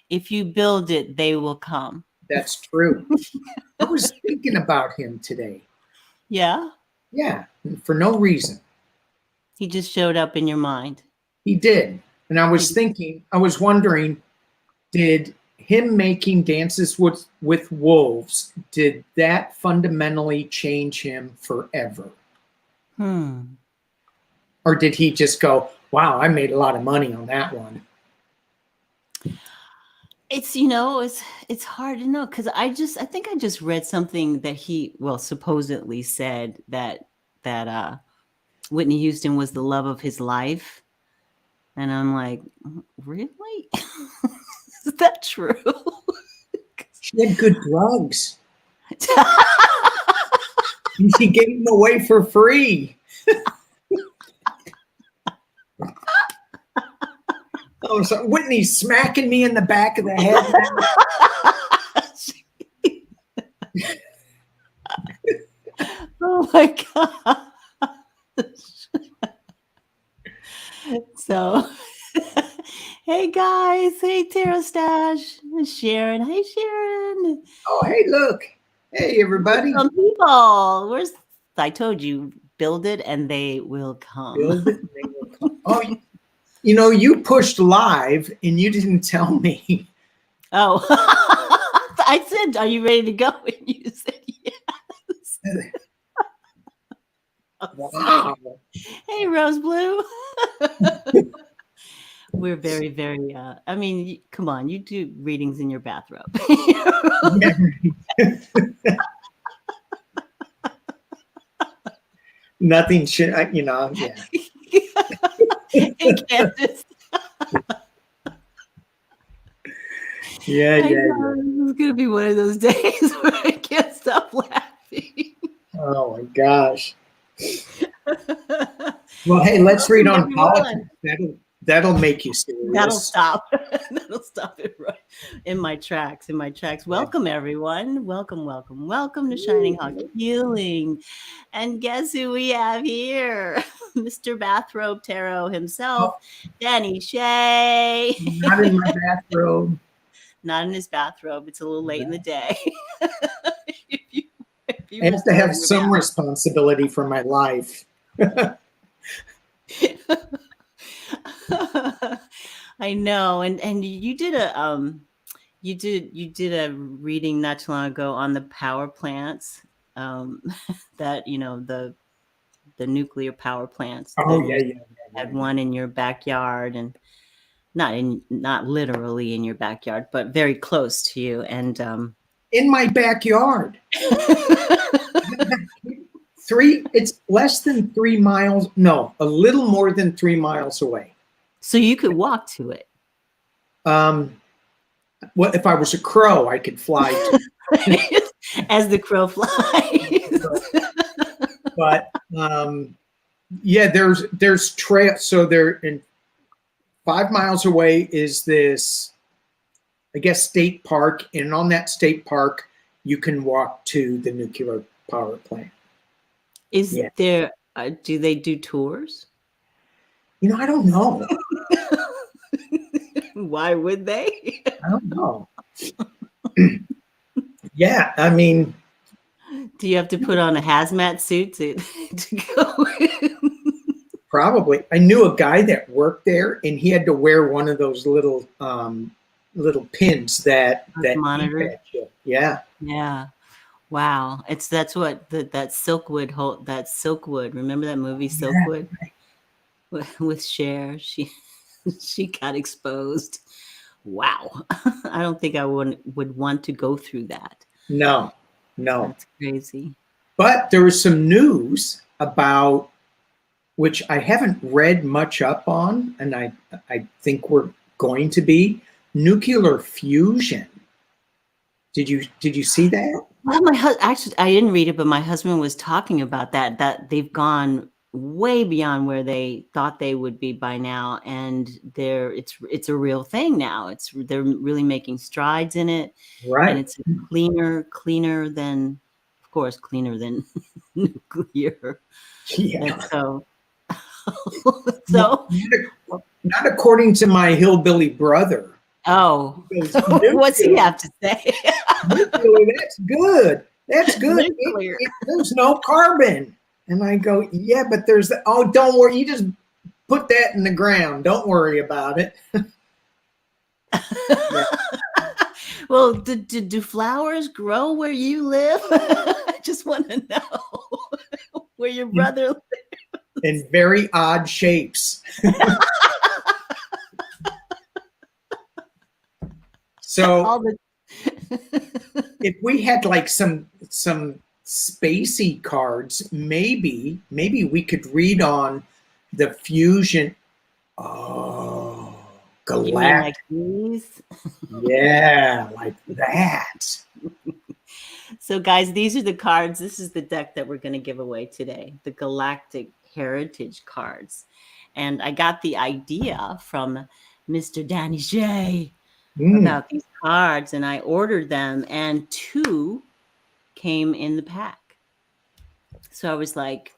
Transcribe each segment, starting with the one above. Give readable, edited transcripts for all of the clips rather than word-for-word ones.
If you build it, they will come. That's true. I was thinking about him today. Yeah? Yeah, for no reason. He just showed up in your mind. He did. And I was wondering, did him making Dances with Wolves, did that fundamentally change him forever? Or did he just go, wow, I made a lot of money on that one? It's, it's hard to know, because I think I just read something that he, supposedly said that Whitney Houston was the love of his life. And I'm like, really? Is that true? She had good drugs. She gave them away for free. Oh, so Whitney's smacking me in the back of the head. Oh my God. So, hey guys. Hey, Tara Stash. Sharon. Hey, Sharon. Oh, hey, look. Hey, everybody. Some people. I told you, build it and they will come. Build it and they will come. Oh, you pushed live and you didn't tell me. Oh, I said, are you ready to go? And you said yes. Wow. Hey, Rose Blue. We're very, very, I mean, come on, you do readings in your bathrobe. Nothing should, yeah. In Kansas. Yeah. It's going to be one of those days where I can't stop laughing. Oh my gosh. Well, hey, let's read on politics. That'll make you serious. That'll stop. That'll stop it right in my tracks. Welcome, everyone. Welcome to Shining Hawk Healing. And guess who we have here? Mr. Bathrobe Tarot himself, Danny Shay. Not in my bathrobe. Not in his bathrobe. It's a little late in the day. I have to have some responsibility for my life. I know, and you did a you did a reading not too long ago on the power plants, that the nuclear power plants. Oh yeah. Had one in your backyard, and not literally in your backyard, but very close to you, and in my backyard. It's less than 3 miles. No, a little more than 3 miles away. So you could walk to it. Well, if I was a crow, I could fly to as the crow flies. But yeah, there's trail. So there, in 5 miles away is this, I guess, state park, and on that state park, you can walk to the nuclear power plant. Is there? Do they do tours? I don't know. Why would they? I don't know. Yeah, I mean, do you have to put on a hazmat suit to go in? Probably. I knew a guy that worked there, and he had to wear one of those little pins that monitor. Yeah. Yeah. Wow. That's what that Silkwood hold. That Silkwood. Remember that movie Silkwood? Yeah. With Cher. She got exposed. Wow. I don't think I would want to go through that. No. That's crazy. But there was some news about, which I haven't read much up on, and I think we're going to be, nuclear fusion. Did you see that? Well, actually, I didn't read it, but my husband was talking about that they've gone way beyond where they thought they would be by now, and it's a real thing now. They're really making strides in it, right? And it's cleaner than, of course, cleaner than nuclear. Yeah. And so not according to my hillbilly brother. Oh, He goes, what's he nuclear, have to say? nuclear, that's good. That's good. Nuclear. There's no carbon. And I go, yeah, but there's, oh, don't worry. You just put that in the ground. Don't worry about it. Yeah. Well, do flowers grow where you live? I just want to know where your brother lives. In very odd shapes. So if we had like some spacey cards, maybe we could read on the fusion. Oh, You mean galactic. like these? Yeah, like that. So guys, these are the cards. This is the deck that we're going to give away today, the Galactic Heritage Cards. And I got the idea from Mr. Danny Shay about these cards, and I ordered them, and 2 came in the pack. So I was like,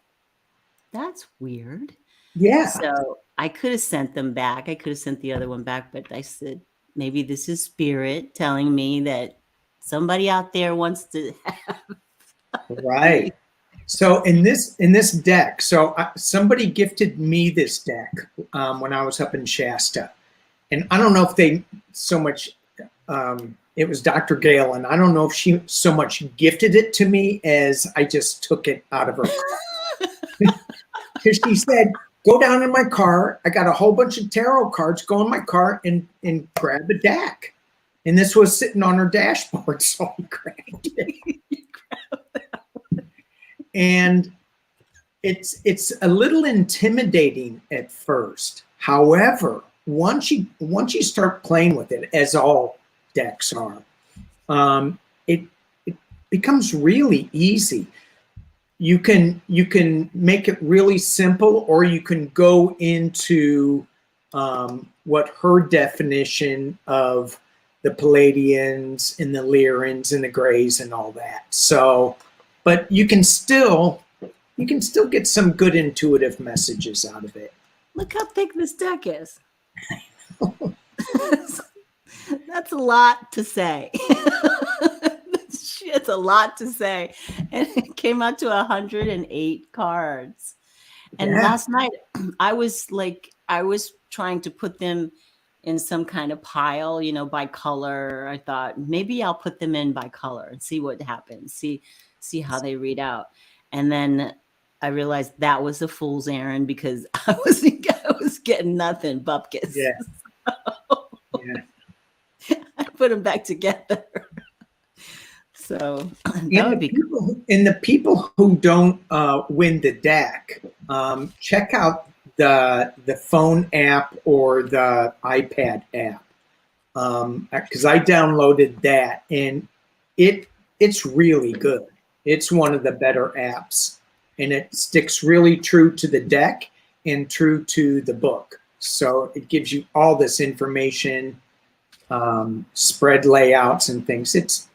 that's weird. Yeah. So I could have sent them back. I could have sent the other one back, but I said, maybe this is spirit telling me that somebody out there wants to have. Right. So in this deck, so somebody gifted me this deck when I was up in Shasta, and I don't know if they so much. It was Dr. Gale, and I don't know if she so much gifted it to me as I just took it out of her car. Because she said, "Go down in my car. I got a whole bunch of tarot cards. Go in my car and grab a deck." And this was sitting on her dashboard, so I grabbed it. And it's a little intimidating at first. However, once you start playing with it, as all decks are, it becomes really easy. You can make it really simple, or you can go into what her definition of the Palladians and the Lyrans and the Greys and all that. So, but you can still get some good intuitive messages out of it. Look how thick this deck is. That's a lot to say. It's a lot to say. And it came out to 108 cards. And last night I was trying to put them in some kind of pile, by color. I thought maybe I'll put them in by color and see what happens. See how they read out. And then I realized that was a fool's errand, because I was getting nothing, bupkis. Yeah. So, yeah. I put them back together. So that would be cool. And the people who don't win the deck, check out the phone app or the iPad app, because I downloaded that, and it's really good. It's one of the better apps, and it sticks really true to the deck and true to the book. So it gives you all this information, spread layouts and things.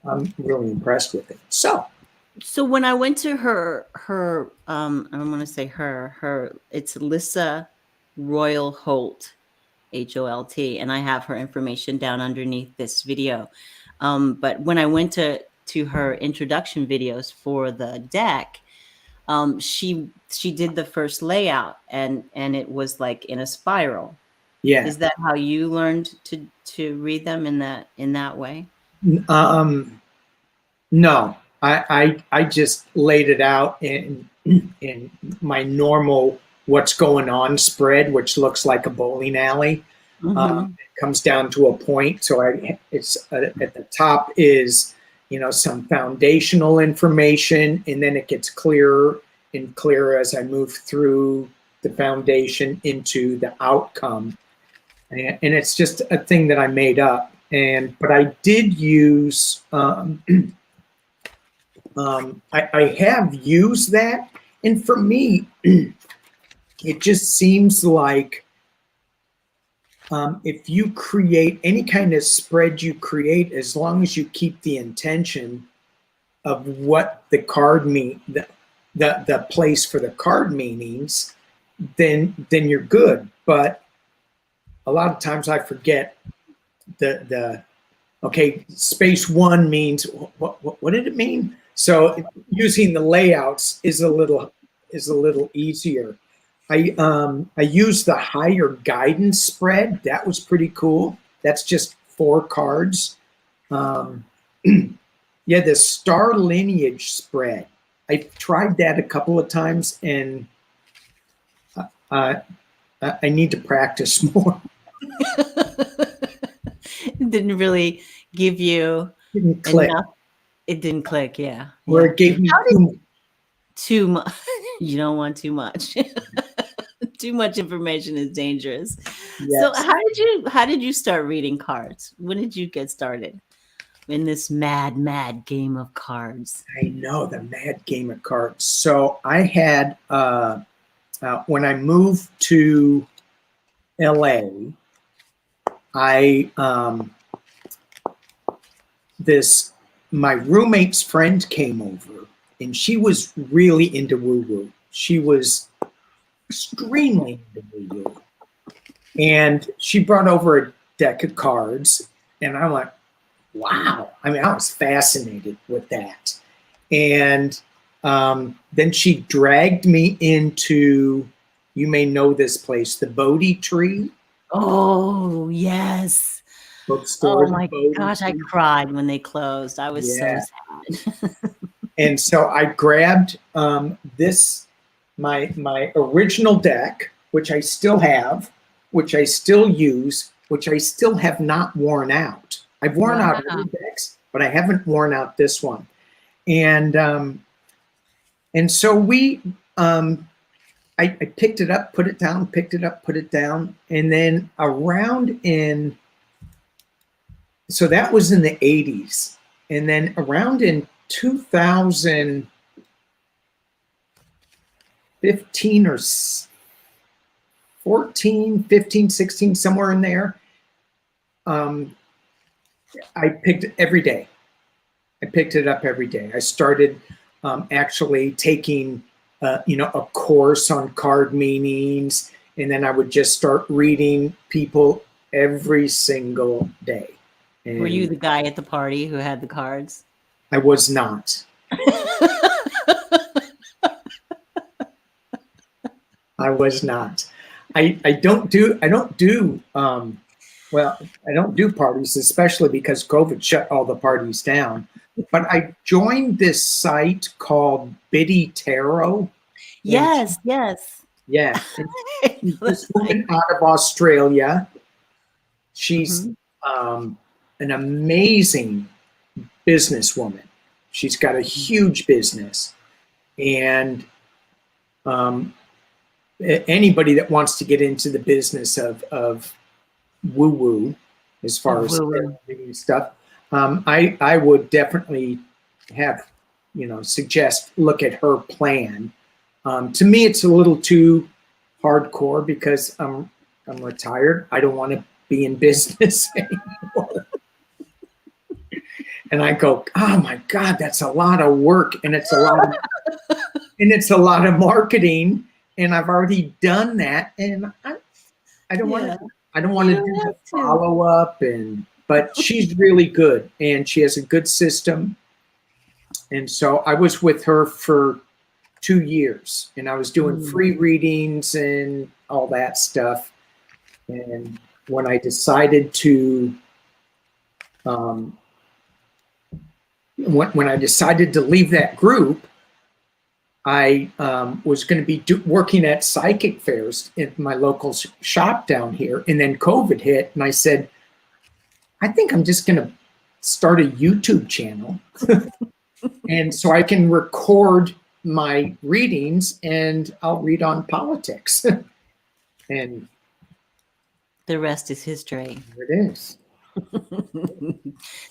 I'm really impressed with it. So when I went to her, I'm going to say it's Lyssa Royal-Holt, HOLT, and I have her information down underneath this video. But when I went to her introduction videos for the deck, she did the first layout, and it was like in a spiral. Yeah. Is that how you learned to read them in that way? No, I just laid it out in my normal what's going on spread, which looks like a bowling alley. It comes down to a point. So it's at the top is, some foundational information, and then it gets clearer and clearer as I move through the foundation into the outcome. And it's just a thing that I made up. But I did use, I have used that. And for me, it just seems like if you create any kind of spread you create, as long as you keep the intention of what the card the place for the card meanings, then you're good. But a lot of times I forget the okay, space one means what did it mean? So using the layouts is a little easier. I used the higher guidance spread. That was pretty cool. That's just 4 cards. Yeah, the star lineage spread. I tried that a couple of times, and I need to practice more. It didn't really give you Didn't click. enough. It didn't click. Yeah. Where it gave me too much. You don't want too much. Too much information is dangerous. Yes. So how did you start reading cards? When did you get started in this mad game of cards? I know, the mad game of cards. So I had when I moved to LA, my roommate's friend came over, and she was really into woo-woo. She was extremely into woo-woo. And she brought over a deck of cards, and I went, wow. I mean, I was fascinated with that. And then she dragged me into, you may know this place, the Bodhi Tree. Oh, yes. Bookstore. Oh my gosh, I cried when they closed. I was so sad. And so I grabbed my original deck, which I still have, which I still use, which I still have not worn out. I've worn out other decks, but I haven't worn out this one. And so I picked it up, put it down, picked it up, put it down, and then so that was in the 80s. And then around in 2015 or 14, 15, 16, somewhere in there, I picked it every day. I picked it up every day. I started actually taking, a course on card meanings, and then I would just start reading people every single day. And were you the guy at the party who had the cards? I was not. I was not. I don't do parties, especially because COVID shut all the parties down. But I joined this site called Biddy Tarot. Yes. Yeah. This woman out of Australia. She's an amazing businesswoman. She's got a huge business. And anybody that wants to get into the business of woo-woo, as far as stuff, I would definitely have, suggest look at her plan. To me, it's a little too hardcore because I'm retired. I don't want to be in business anymore. And I go, oh my God, that's a lot of work, and it's a lot of marketing, and I've already done that, and I don't want to. I don't want to do the follow up, but she's really good, and she has a good system. And so I was with her for 2 years, and I was doing free readings and all that stuff. And when I decided to, when I decided to leave that group, I was going to be working at psychic fairs in my local shop down here. And then COVID hit, and I said, I think I'm just going to start a YouTube channel. And so I can record my readings, and I'll read on politics. And the rest is history. There it is.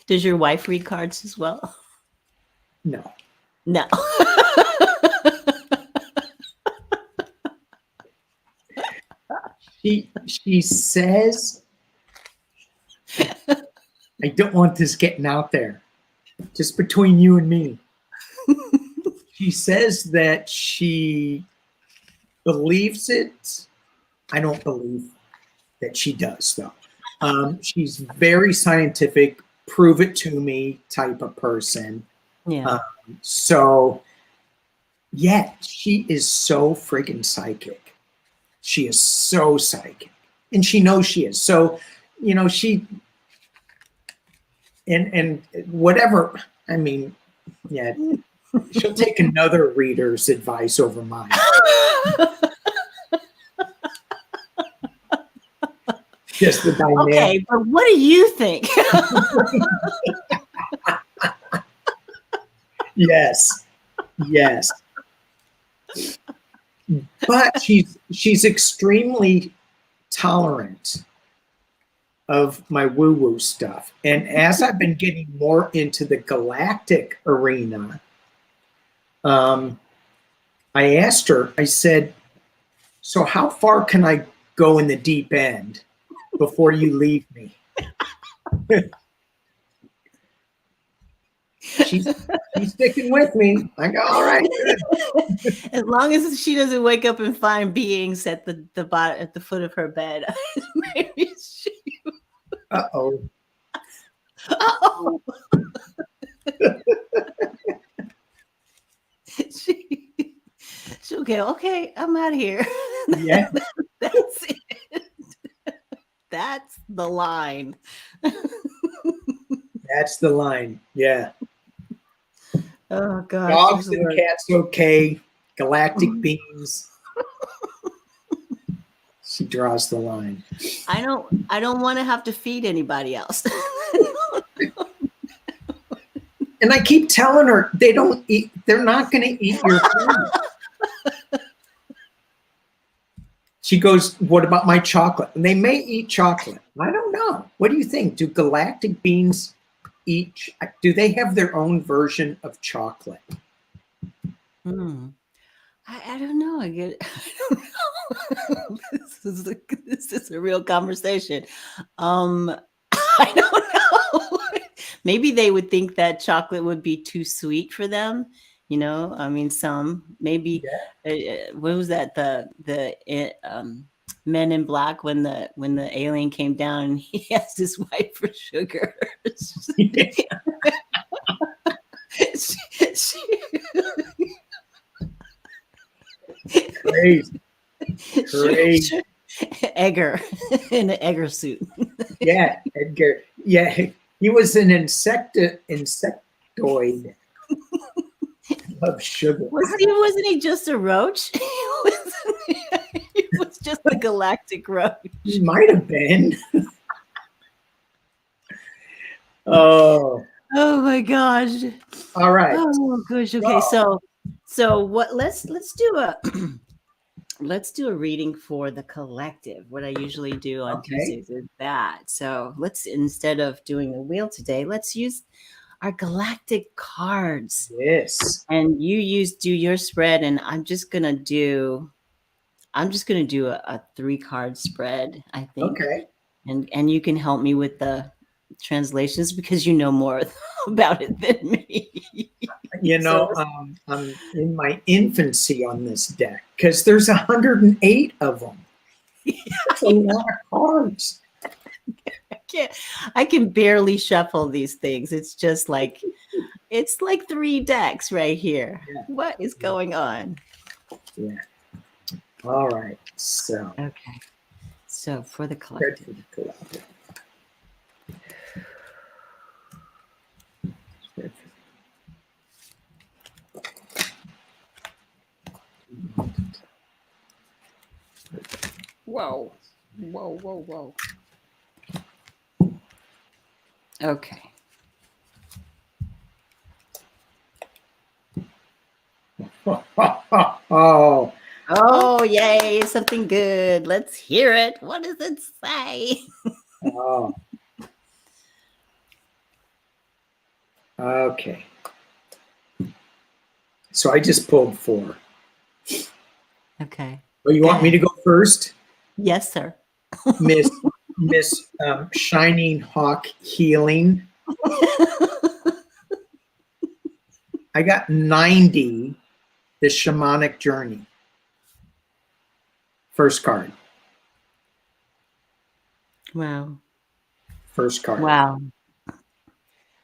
Does your wife read cards as well? No. She says, I don't want this getting out there, just between you and me. She says that she believes it. I don't believe that she does, though. She's very scientific, prove it to me type of person. Yeah. So, yeah, she is so friggin' psychic. She is so psychic. And she knows she is. So, you know, she, and whatever, I mean, yeah, she'll take another reader's advice over mine. Just the dynamic. Okay, but what do you think? Yes. Yes. But she's extremely tolerant of my woo-woo stuff. And as I've been getting more into the galactic arena, I asked her, I said, so how far can I go in the deep end before you leave me? She's sticking with me. I go, all right, good. As long as she doesn't wake up and find beings at the bottom, at the foot of her bed. Maybe she. Uh-oh. Oh. She'll go, okay, I'm out of here. Yeah. That's it. That's the line. That's the line. Yeah. Oh God. Dogs and cats okay. Galactic beings. She draws the line. I don't want to have to feed anybody else. And I keep telling her they're not going to eat your food. She goes, what about my chocolate? And they may eat chocolate. I don't know. What do you think? Do galactic beings eat? Do they have their own version of chocolate? I don't know. I don't know. This is a real conversation. I don't know. Maybe they would think that chocolate would be too sweet for them. You know, I mean, some maybe. Yeah. What was that? The Men in Black when the alien came down and he asked his wife for sugar. Crazy. Edgar in an Edgar suit. Yeah, Edgar. Yeah, he was an insectoid of sugar. Wasn't he just a roach? He was just a galactic roach. He might have been. Oh my gosh. All right. Oh gosh. Okay, so what? Let's do a let's do a reading for the collective. What I usually do on Tuesdays is that. So let's, instead of doing a wheel today, let's use our galactic cards. Yes. And you do your spread, and I'm just gonna do a 3-card spread, I think. Okay. And you can help me with the translations because you know more about it than me. You know, I'm in my infancy on this deck because there's 108 of them. That's a lot of cards. I can barely shuffle these things. It's just like, it's like 3 decks right here. Yeah. What is going on? Yeah. All right. So. Okay. So for the collective. Whoa. Whoa, whoa, whoa. Okay. Oh, yay, something good. Let's hear it. What does it say? Oh. Okay. So I just pulled 4. Okay. Well, you want me to go first? Yes, sir. Miss Shining Hawk Healing. I got 90, the Shamanic Journey. First card. Wow. first card. Wow.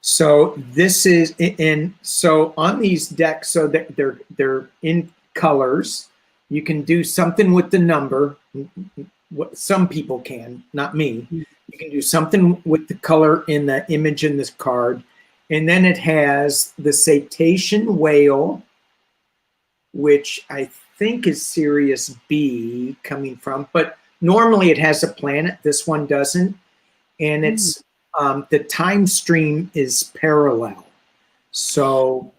So this is, and so on these decks, so that they're in colors. You can do something with the number. What some people can, not me. You can do something with the color in the image in this card. And then it has the cetacean whale, which I think is Sirius B coming from, but normally it has a planet. This one doesn't. And it's the time stream is parallel. So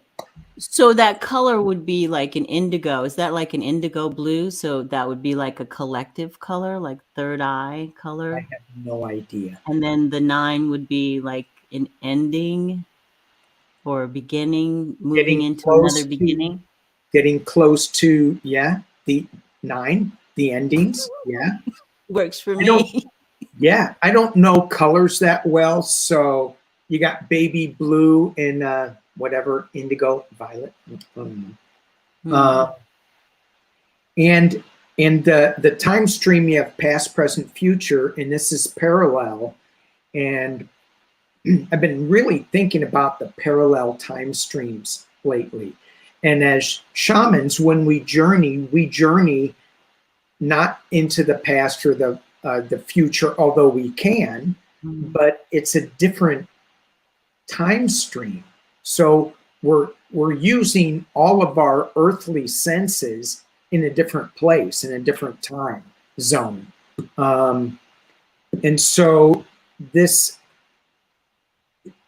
that color would be like an indigo. Is that like an indigo blue? So that would be like a collective color, like third eye color. I have no idea. And then the 9 would be like an ending or a beginning, moving into another beginning. Getting close to, yeah, the 9, the endings. Yeah. Works for me. Yeah, I don't know colors that well. So you got baby blue and whatever, indigo, violet. And the time stream, you have past, present, future, and this is parallel. And I've been really thinking about the parallel time streams lately. And as shamans, when we journey not into the past or the future, although we can, but it's a different time stream. So we're using all of our earthly senses in a different place, in a different time zone. And so this,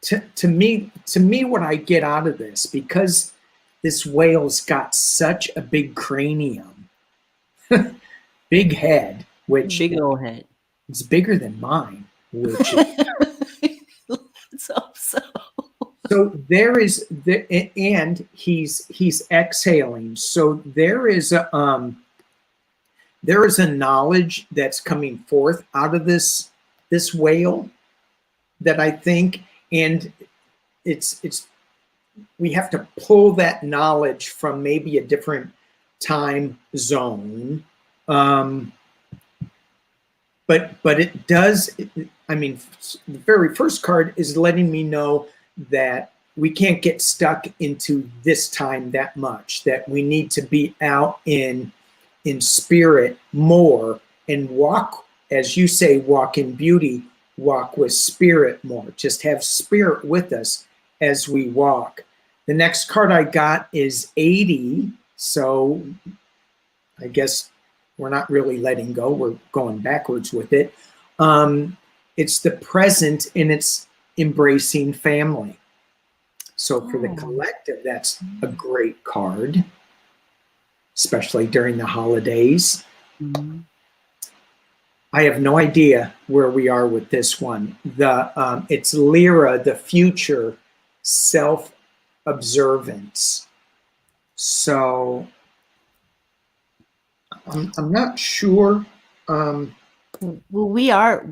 to me, what I get out of this, because this whale's got such a big cranium, big head, which big old head. It's bigger than mine, which let's hope so. So there is and he's exhaling. So there is a knowledge that's coming forth out of this whale that I think, and it's we have to pull that knowledge from maybe a different time zone. But it does, I mean, the very first card is letting me know that we can't get stuck into this time that much, that we need to be out in spirit more and walk, as you say, walk in beauty, walk with spirit more. Just have spirit with us as we walk. The next card I got is 80. So I guess we're not really letting go. We're going backwards with it. It's the present and it's embracing family. So for the collective, that's a great card, especially during the holidays. I have no idea where we are with this one. It's Lyra, the future self-observance. So I'm not sure. Well, we are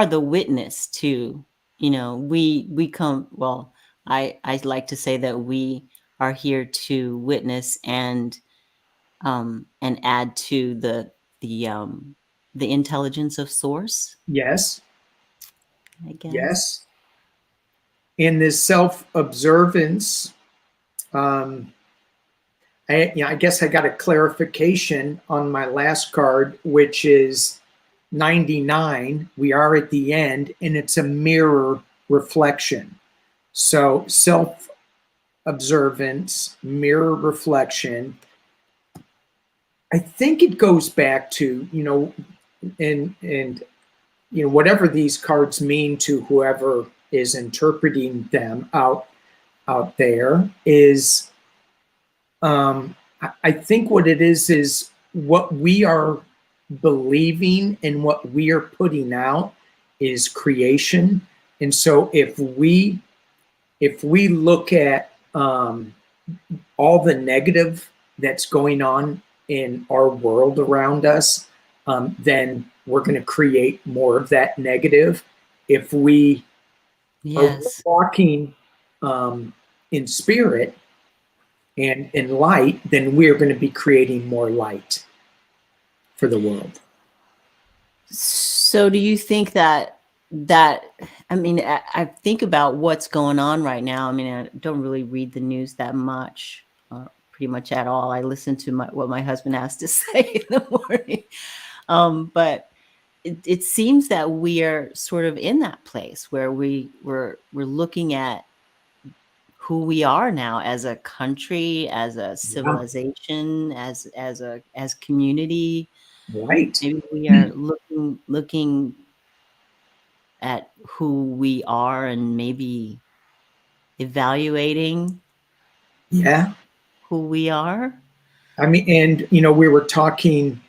the witness to, we come, well, I like to say that we are here to witness and add to the intelligence of source. Yes. I guess. Yes. In this self-observance, I guess I got a clarification on my last card, which is 99. We are at the end, and it's a mirror reflection. So self-observance, mirror reflection. I think it goes back to, whatever these cards mean to whoever is interpreting them out there is, I think what it is what we are believing and what we are putting out is creation. And so if we look at all the negative that's going on in our world around us, then we're going to create more of that negative. If we are walking in spirit and in light, then we're going to be creating more light for the world. So do you think that I mean, I think about what's going on right now. I mean, I don't really read the news that much, pretty much at all. I listen to what my husband has to say in the morning. But it seems that we are sort of in that place where we're looking at who we are now as a country, as a civilization, as community. Right. Maybe we are looking at who we are and maybe evaluating Yeah. who we are. I mean, and we were talking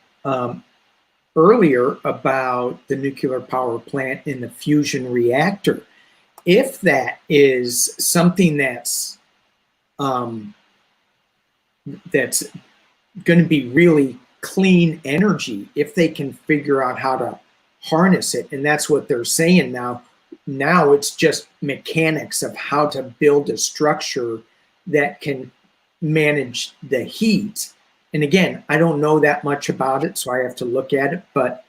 earlier about the nuclear power plant in the fusion reactor. If that is something um, that's going to be really clean energy, if they can figure out how to harness it, and that's what they're saying now. Now it's just mechanics of how to build a structure that can manage the heat. And again, I don't know that much about it, so I have to look at it. But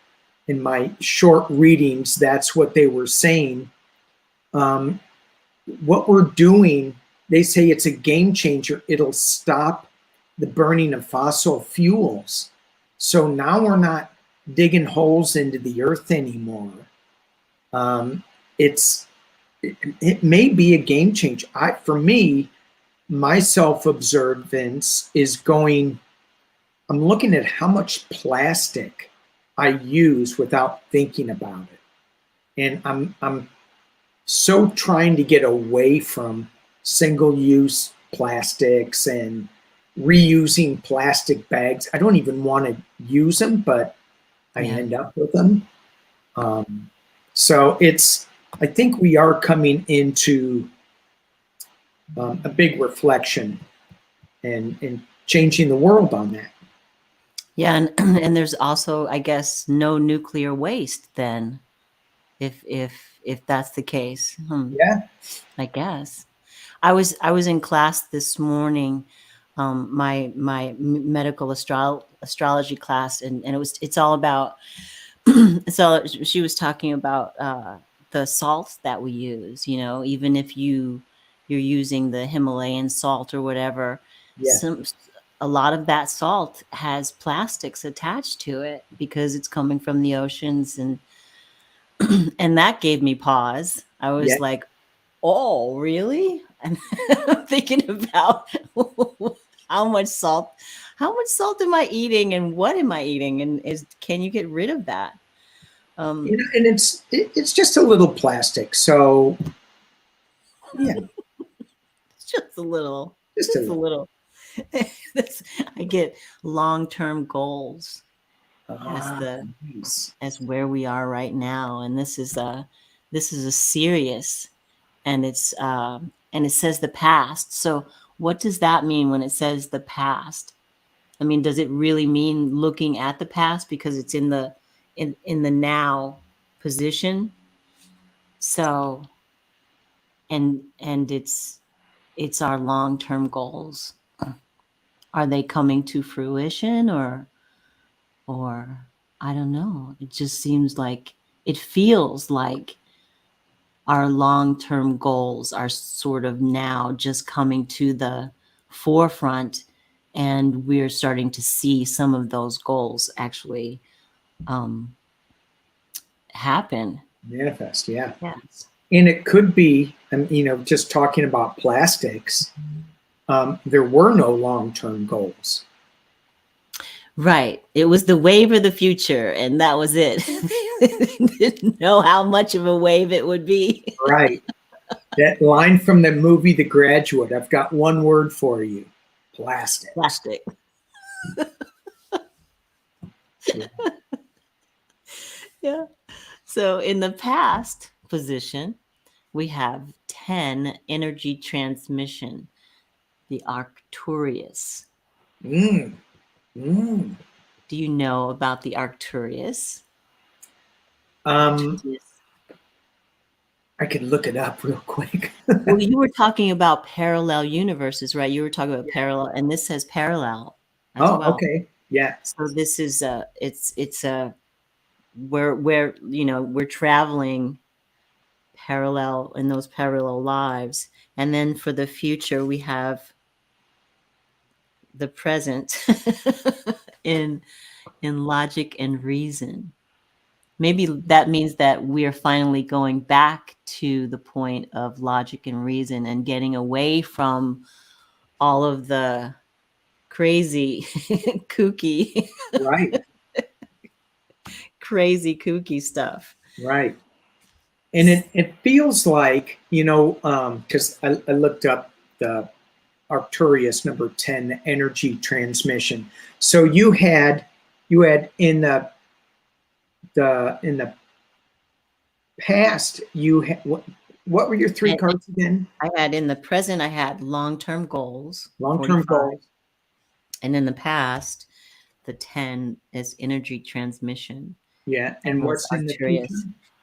in my short readings, that's what they were saying. What we're doing, they say it's a game changer. It'll stop the burning of fossil fuels. So now we're not digging holes into the earth anymore. Um, it may be a game changer. For me, my self-observance is going, I'm looking at how much plastic I use without thinking about it. And I'm so trying to get away from single-use plastics and reusing plastic bags. I don't even want to use them, but I end up with them. So I think we are coming into a big reflection and changing the world on that. Yeah, and there's also, I guess, no nuclear waste then, if that's the case. Yeah, I guess. I was in class this morning, my medical astrology class, and it's all about. So she was talking about the salts that we use. Even if you're using the Himalayan salt or whatever, a lot of that salt has plastics attached to it because it's coming from the oceans, and and that gave me pause. I was like, oh, really? And I'm thinking about how much salt am I eating and what am I eating? And can you get rid of that? and it's just a little plastic. So yeah, it's just a little. Just a little. I get long-term goals Nice. as where we are right now, and this is a serious, and it says the past. So what does that mean when it says the past? I mean, does it really mean looking at the past because it's in the now position? So and it's our long-term goals. Are they coming to fruition or I don't know. It just seems like, it feels like our long-term goals are sort of now just coming to the forefront, and we're starting to see some of those goals actually happen. Manifest, yeah. Yes. And it could be, just talking about plastics, there were no long-term goals. Right. It was the wave of the future, and that was it. Didn't know how much of a wave it would be. Right. That line from the movie The Graduate, I've got one word for you: plastic. Plastic. Yeah. So in the past position, we have 10 energy transmission, the Arcturus. Do you know about the Arcturus? I could look it up real quick. Well, you were talking about parallel universes, right? You were talking about parallel, and this says parallel as well. Okay. Yeah. So this is it's we're we're traveling parallel in those parallel lives, and then for the future we have the present in logic and reason. Maybe that means that we are finally going back to the point of logic and reason and getting away from all of the crazy kooky Right. crazy kooky stuff. Right. And it feels like, because I looked up the Arcturus number 10, the energy transmission. So you had in the past, you had what were your three cards again? I had in the present, I had long-term goals. Long-term 45. goals. And in the past, the 10 is energy transmission. Yeah. And what's in the future?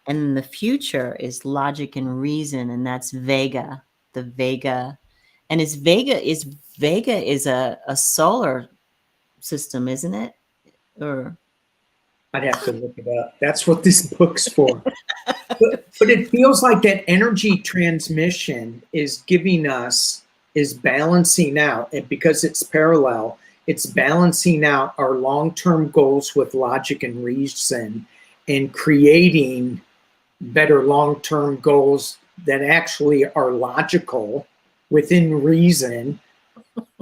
And in the future is logic and reason, and that's Vega, the Vega. And Vega is a solar system, isn't it? Or I'd have to look it up. That's what this book's for. but it feels like that energy transmission is balancing out, and because it's parallel, it's balancing out our long-term goals with logic and reason and creating better long-term goals that actually are logical within reason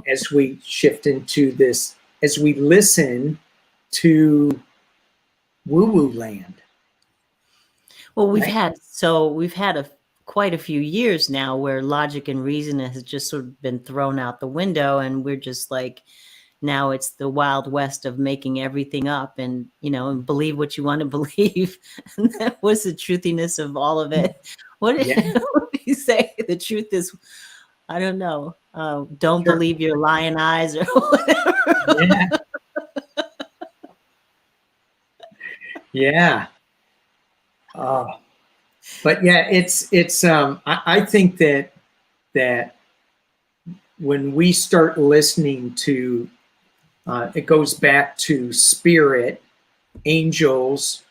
as we shift into this, as we listen to woo-woo land. Well, we've had quite a few years now where logic and reason has just sort of been thrown out the window, and we're just like, now it's the Wild West of making everything up and, and believe what you want to believe. And that was the truthiness of all of it. What did you say? The truth is, I don't know. Don't believe your lion eyes or whatever. Yeah. Yeah. But yeah, it's I think that when we start listening to it goes back to spirit, angels,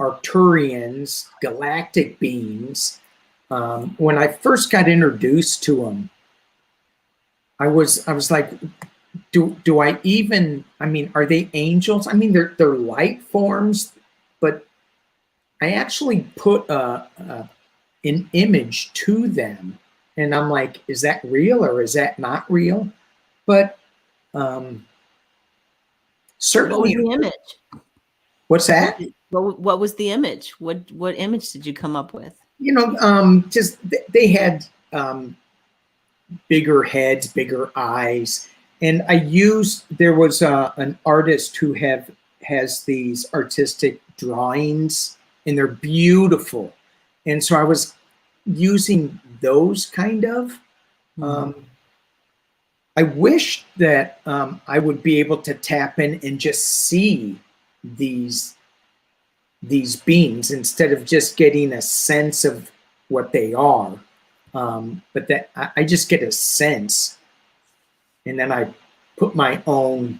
Arcturians, galactic beings. When I first got introduced to them, I was like, do I even? I mean, are they angels? I mean, they're light forms, but I actually put an image to them, and I'm like, is that real or is that not real? But certainly, what was the image? What's that? What was the image? What image did you come up with? Just they had bigger heads, bigger eyes, and there was an artist who has these artistic drawings, and they're beautiful, and so I was using those kind of. I wish that I would be able to tap in and just see these beings instead of just getting a sense of what they are. But that I just get a sense, and then I put my own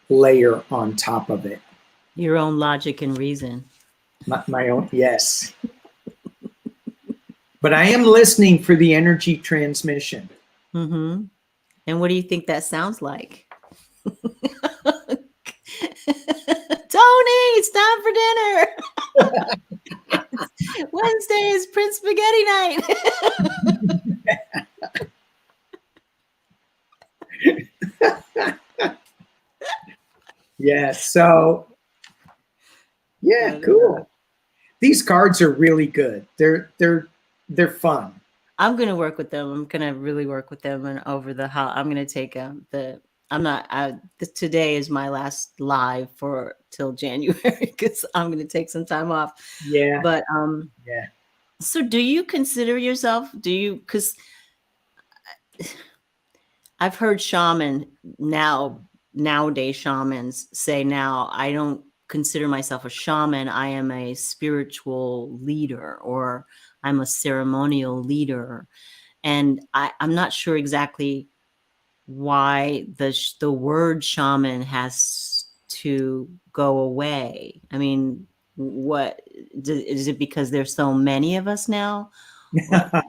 layer on top of it. Your own logic and reason. My own, yes. But I am listening for the energy transmission. Mm-hmm. And what do you think that sounds like? Toni, it's time for dinner. Wednesday is Prince Spaghetti night. Yeah, so yeah, cool. These cards are really good. They're fun. I'm gonna work with them. I'm gonna really work with them, and over the I'm gonna take today is my last live for till January because I'm gonna take some time off. Yeah. But yeah. So do you consider yourself? Because I've heard nowadays shamans say, now I don't consider myself a shaman. I am a spiritual leader, or I'm a ceremonial leader. And I'm not sure exactly why the word shaman has to go away. I mean, What is it, because there's so many of us now? Yeah,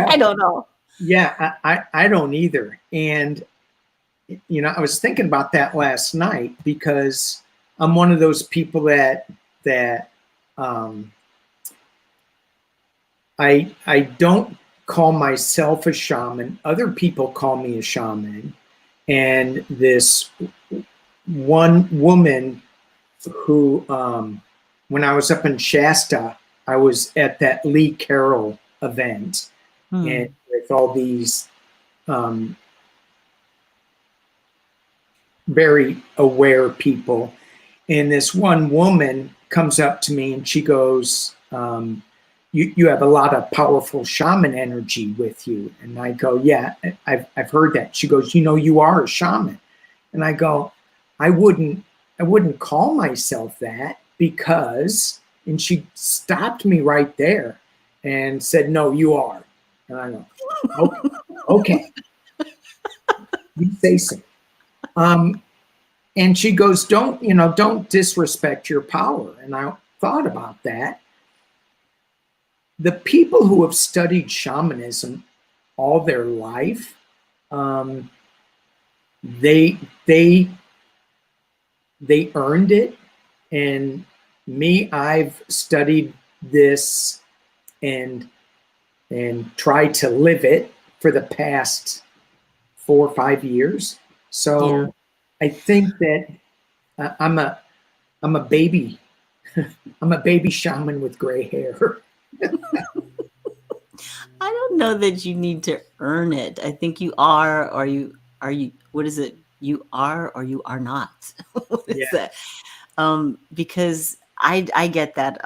I don't know. yeah, I don't either. And I was thinking about that last night because I'm one of those people that um, I don't call myself a shaman. Other people call me a shaman. And this one woman who, when I was up in Shasta, I was at that Lee Carroll event, and with all these um, very aware people. And this one woman comes up to me and she goes, you have a lot of powerful shaman energy with you. And I go, yeah, I've heard that. She goes, you are a shaman. And I go, I wouldn't call myself that because, and she stopped me right there and said, no, you are. And I go, okay, you say so. And she goes, don't disrespect your power. And I thought about that. The people who have studied shamanism all their life, they earned it. And me, I've studied this and tried to live it for the past 4 or 5 years. So Yeah. I think that I'm a baby. I'm a baby shaman with gray hair. I don't know that you need to earn it. I think you are, or you, what is it? You are, or you are not. What is Yeah. that? Because I get that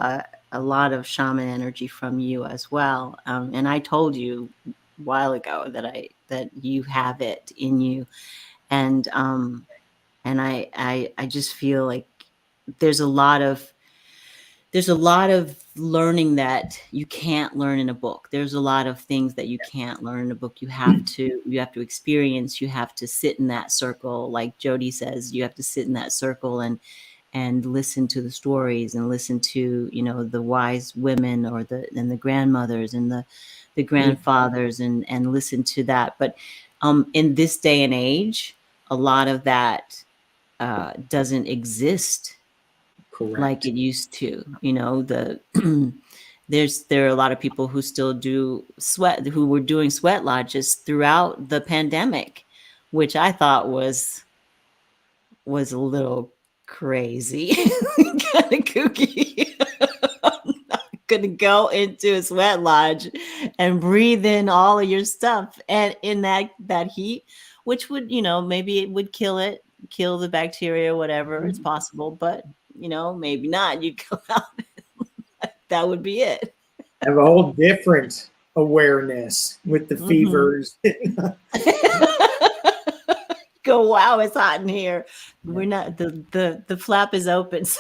a lot of shaman energy from you as well. And I told you a while ago that you have it in you. And I just feel like there's a lot of learning that you can't learn in a book. There's a lot of things that you can't learn in a book. You have to experience, you have to sit in that circle. Like Jody says, you have to sit in that circle and listen to the stories and listen to, the wise women or the grandmothers and the grandfathers and listen to that. But in this day and age, a lot of that doesn't exist like Correct. it used to. There are a lot of people who still who were doing sweat lodges throughout the pandemic, which I thought was a little crazy, kind of kooky. I'm not gonna go into a sweat lodge and breathe in all of your stuff and in that heat, which would, maybe it would kill the bacteria, whatever. It's possible, but maybe not. You go out, that would be it. Have a whole different awareness with the fevers. Go, wow, it's hot in here. We're not, the flap is open, so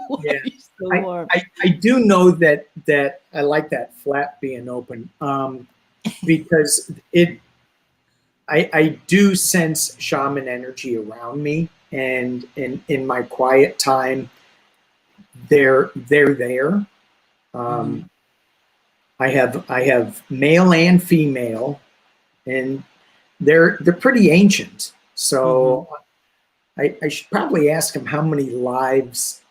why Yeah. are you so warm? I do know that I like that flap being open, because I do sense shaman energy around me, and in my quiet time, they're there. Um, I have male and female, and they're pretty ancient. So I should probably ask them how many lives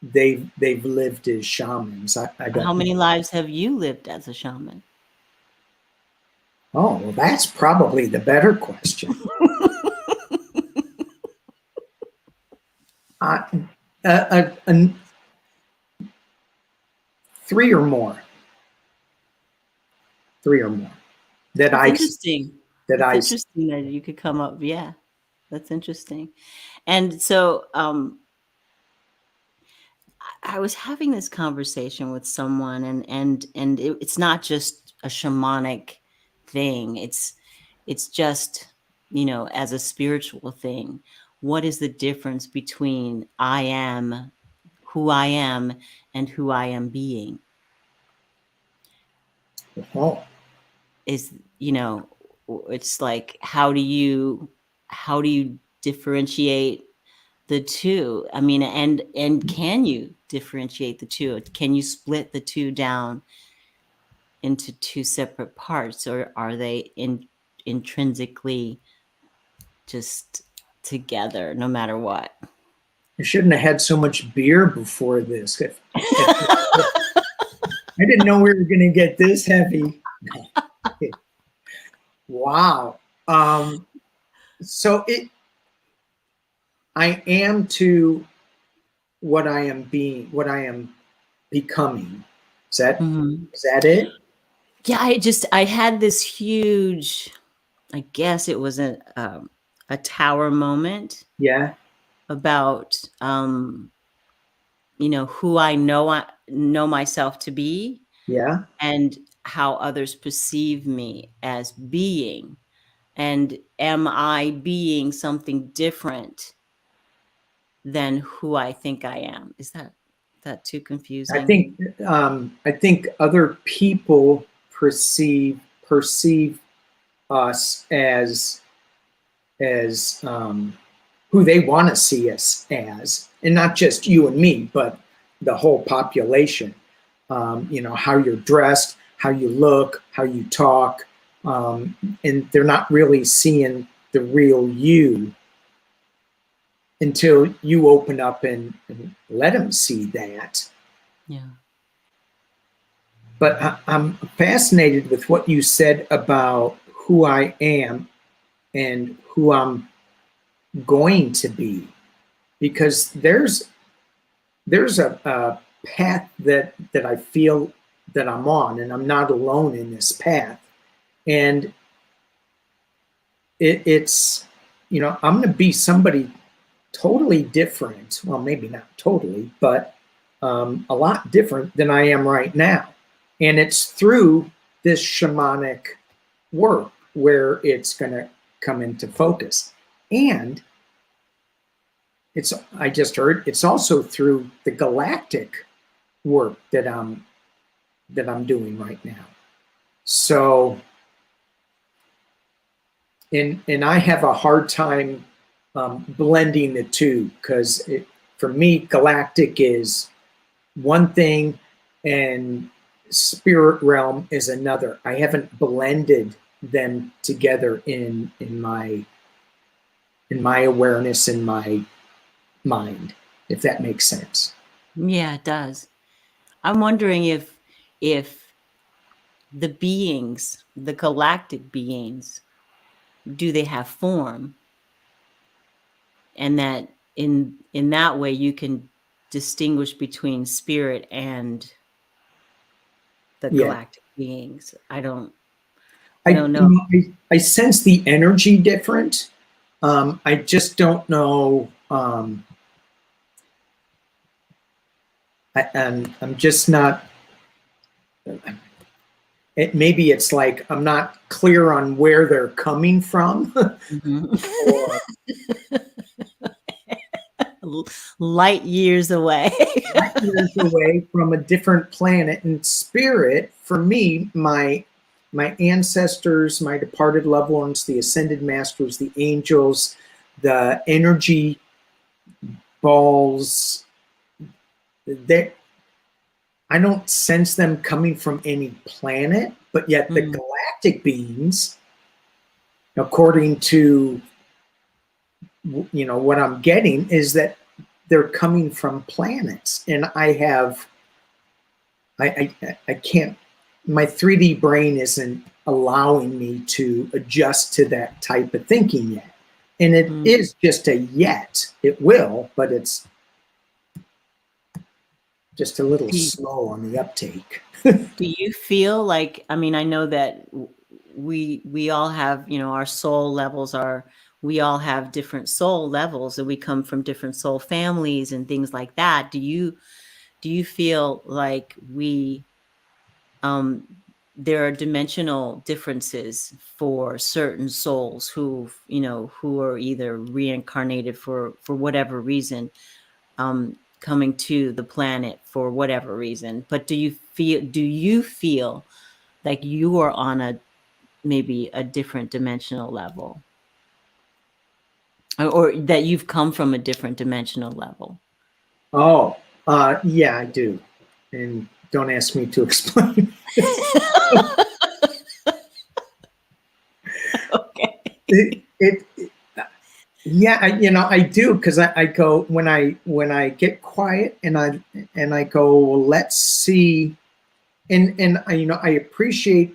they've lived as shamans. I How don't many know. lives have you lived as a shaman? Oh, well, that's probably the better question. Uh, uh, uh, 3 or more, 3 or more that That's I interesting. that That's I interesting that you could come up. Yeah, that's interesting. And so I was having this conversation with someone, and it's not just a shamanic thing. It's just, as a spiritual thing. What is the difference between I am who I am and who I am being? oh Is, it's like, how do you differentiate the two? I mean, and can you differentiate the two? Can you split the two down into two separate parts, or are they intrinsically just together no matter what? I shouldn't have had so much beer before this. I didn't know we were going to get this heavy. Wow. So I am to what I am being, what I am becoming. Is that it? Yeah, I had this huge, I guess it was a tower moment. Yeah. About who I know myself to be. Yeah. And how others perceive me as being. And am I being something different than who I think I am? Is that too confusing? I think other people perceive us as who they want to see us as, and not just you and me, but the whole population. How you're dressed, how you look, how you talk, and they're not really seeing the real you until you open up and let them see that. Yeah. But I'm fascinated with what you said about who I am and who I'm going to be, because there's a path that I feel that I'm on, and I'm not alone in this path. And it's I'm going to be somebody totally different. Well, maybe not totally, but a lot different than I am right now. And it's through this shamanic work where it's going to come into focus. And I just heard it's also through the galactic work that I'm doing right now. So, and I have a hard time blending the two, because for me, galactic is one thing and spirit realm is another. I haven't blended them together in my awareness, in my mind, if that makes sense. Yeah, it does. I'm wondering if the beings, the galactic beings, do they have form? And that in that way you can distinguish between spirit and the galactic beings. I don't know. I sense the energy different. I just don't know. I'm just not. Maybe it's like I'm not clear on where they're coming from. Light years away. Light years away from a different planet. And spirit, for me, my ancestors, my departed loved ones, the ascended masters, the angels, the energy balls, I don't sense them coming from any planet, but yet the galactic beings, according to what I'm getting, is that they're coming from planets. And I can't, my 3D brain isn't allowing me to adjust to that type of thinking yet. And it is just a yet. It will, but it's just a little slow on the uptake. Do you feel like, I mean, I know that we all have, our soul levels we all have different soul levels, and we come from different soul families and things like that. Do you feel like there are dimensional differences for certain souls who are either reincarnated for whatever reason, coming to the planet for whatever reason? But do you feel like you are on maybe a different dimensional level? or that you've come from a different dimensional level? Oh, yeah, I do. And don't ask me to explain. Okay. It yeah, I do, because I go when I get quiet and I go, well, let's see, and I appreciate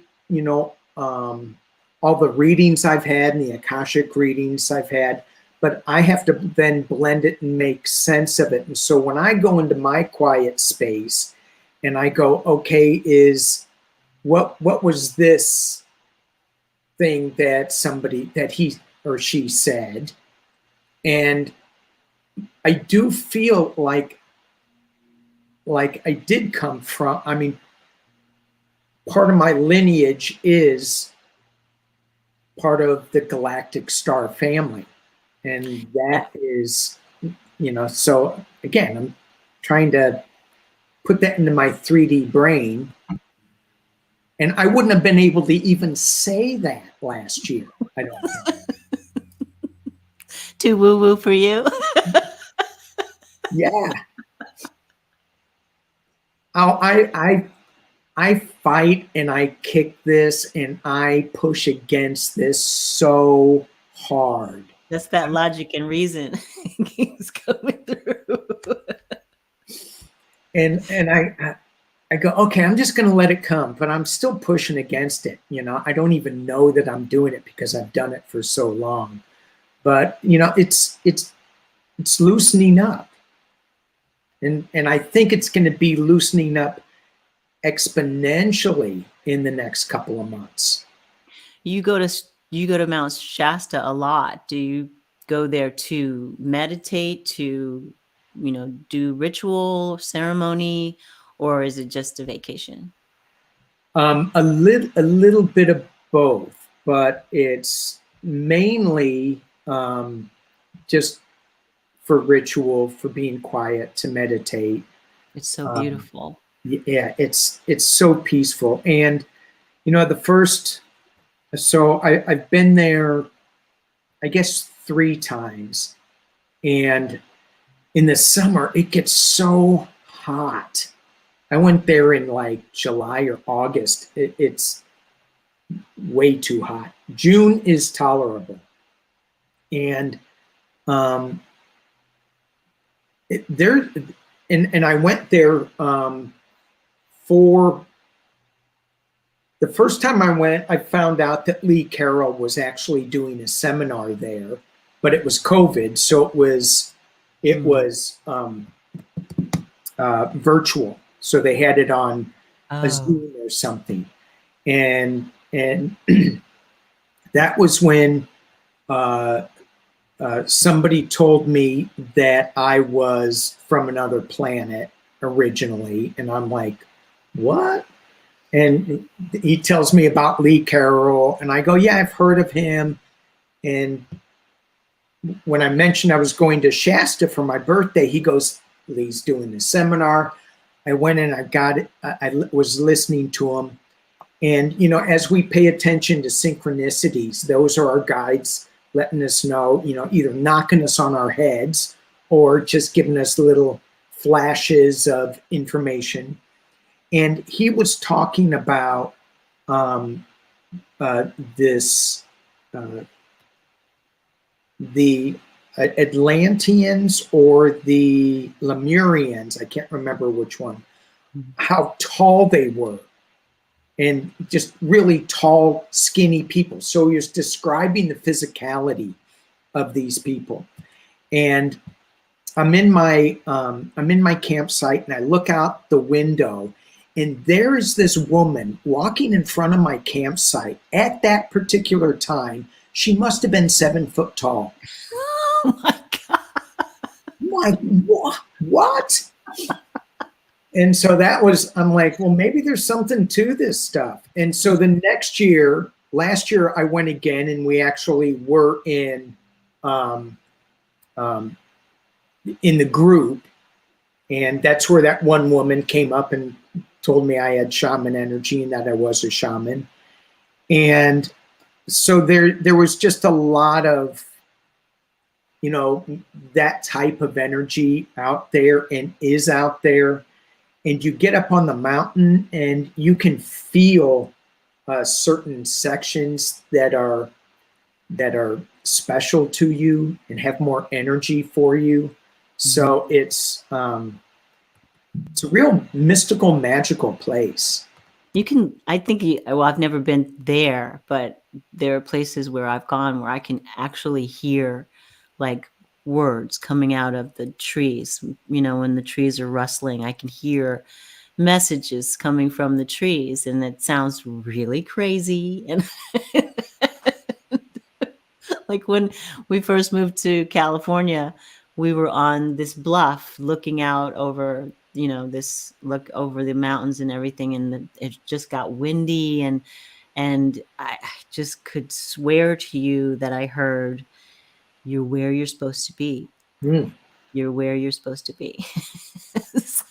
all the readings I've had and the Akashic readings I've had, but I have to then blend it and make sense of it. And so when I go into my quiet space and I go, okay, what was this thing that he or she said? And I do feel like I did come from, I mean, part of my lineage is part of the Galactic Star family. And that is, so again, I'm trying to put that into my 3D brain. And I wouldn't have been able to even say that last year, I don't think. Too woo-woo for you? Yeah. I fight and I kick this and I push against this so hard. That's that logic and reason keeps coming through. And I go, okay, I'm just going to let it come, but I'm still pushing against it. I don't even know that I'm doing it because I've done it for so long. But it's loosening up, and I think it's going to be loosening up exponentially in the next couple of months. You go to Mount Shasta a lot. Do you go there to meditate, to do ritual ceremony, or is it just a vacation? A little bit of both, but it's mainly just for ritual, for being quiet, to meditate. It's so beautiful. Yeah, it's so peaceful. And I've been there, I guess, 3 times, and in the summer it gets so hot. I went there in like July or August. It's way too hot. June is tolerable, and I went there for the first time I went. I found out that Lee Carroll was actually doing a seminar there, but it was COVID, so it was virtual. So they had it on a Zoom or something, and that was when somebody told me that I was from another planet originally, and I'm like, what? And he tells me about Lee Carroll, and I go, yeah, I've heard of him. And when I mentioned I was going to Shasta for my birthday, he goes, Lee's doing the seminar. I went and I got it. I was listening to him. And, as we pay attention to synchronicities, those are our guides letting us know, either knocking us on our heads or just giving us little flashes of information. And he was talking about the Atlanteans or the Lemurians, I can't remember which one, how tall they were, and just really tall, skinny people. So he was describing the physicality of these people. And I'm in my campsite, and I look out the window, and there is this woman walking in front of my campsite at that particular time. She must have been 7 foot tall. Oh my God. I'm like, what? And so I'm like, well, maybe there's something to this stuff. And so the last year I went again, and we actually were in the group. And that's where that one woman came up and told me I had shaman energy and that I was a shaman. And so there was just a lot of you know, that type of energy out there and is out there. And you get up on the mountain and you can feel certain sections that are special to you and have more energy for you. So it's a real mystical, magical place. You can, I think, well, I've never been there, but there are places where I've gone where I can actually hear like words coming out of the trees. You know, when the trees are rustling, I can hear messages coming from the trees, and it sounds really crazy. And like when we first moved to California, we were on this bluff looking out over, you know, this look over the mountains and everything, and it just got windy, and I just could swear to you that I heard, "You're where you're supposed to be. Mm. You're where you're supposed to be." So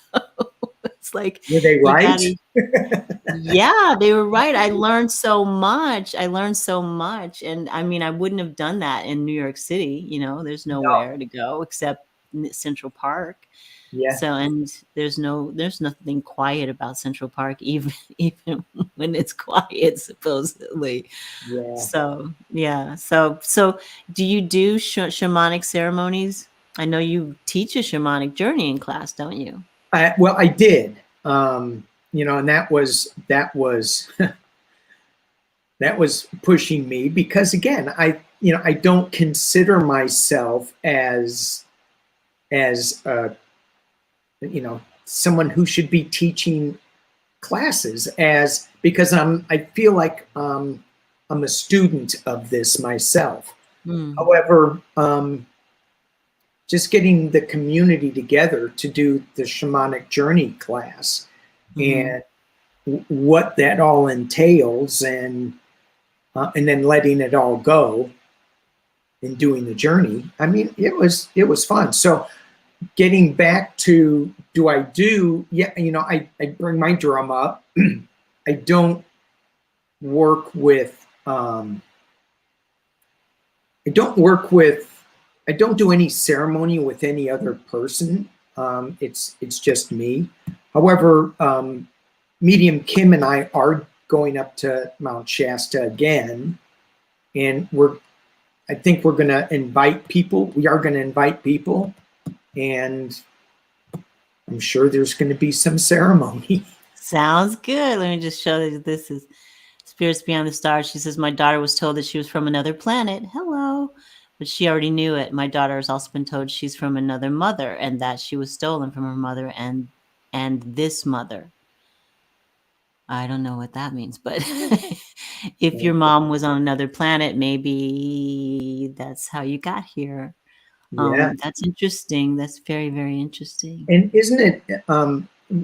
it's like Were they you right? gotta, yeah, they were right. I learned so much. I learned so much. And I mean, I wouldn't have done that in New York City. You know, there's No. nowhere to go except Central Park. Yeah. So, and there's nothing quiet about Central Park, even even when it's quiet, supposedly. Yeah. So, yeah. So do you do shamanic ceremonies? I know you teach a shamanic journeying class, don't you? Well, I did. You know, and that was that was pushing me because again, I don't consider myself as someone who should be teaching classes as because I feel like I'm a student of this myself. Mm. However, just getting the community together to do the shamanic journey class and what that all entails, and then letting it all go and doing the journey. I mean, it was fun. So getting back to yeah, I bring my drum up. I don't work with I don't do any ceremony with any other person. It's just me. However, Medium Kim and I are going up to Mount Shasta again, and I think we're going to invite people. We are going to invite people, and I'm sure there's going to be some ceremony. Sounds good. Let me just show you. This is Spirits Beyond the Stars. She says, my daughter was told that she was from another planet. Hello. But she already knew it. My daughter has also been told she's from another mother and that she was stolen from her mother and this mother. I don't know what that means, but if your mom was on another planet, maybe that's how you got here. Yeah. That's interesting. That's very, very interesting. And isn't it,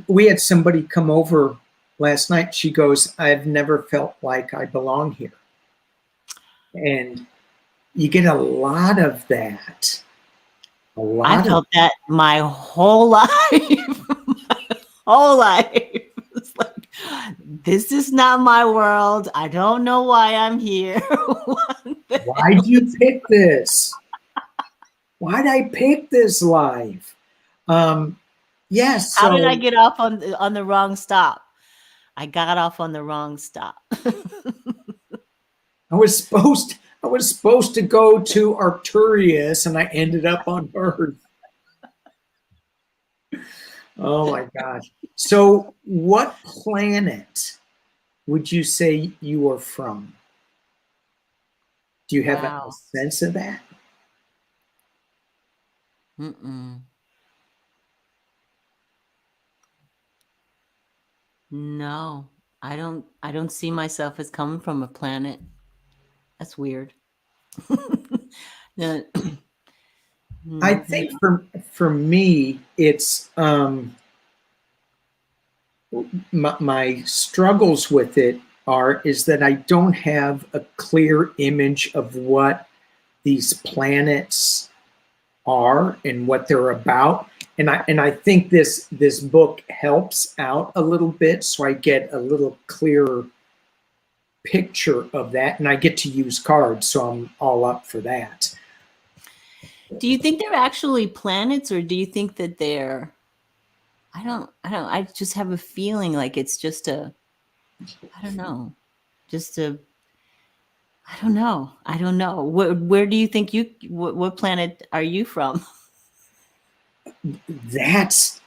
we had somebody come over last night. She goes, I've never felt like I belong here. And you get a lot of that. I felt that my whole life. My whole life. It's like, this is not my world. I don't know why I'm here. Why'd you pick this? Why'd I pick this life? Yes. How did I get off on the wrong stop? I got off on the wrong stop. I was supposed to go to Arcturus, and I ended up on Earth. Oh my gosh. So what planet would you say you are from? Do you have a sense of that? No, I don't see myself as coming from a planet. That's weird. I think for me, it's my struggles with it is that I don't have a clear image of what these planets are and what they're about. And I think this book helps out a little bit, so I get a little clearer picture of that, and I get to use cards, so I'm all up for that. Do you think they're actually planets, or do you think that they're? I just have a feeling like it's just a. I don't know. Just a. I don't know. I don't know. Where do you think you? What planet are you from? That's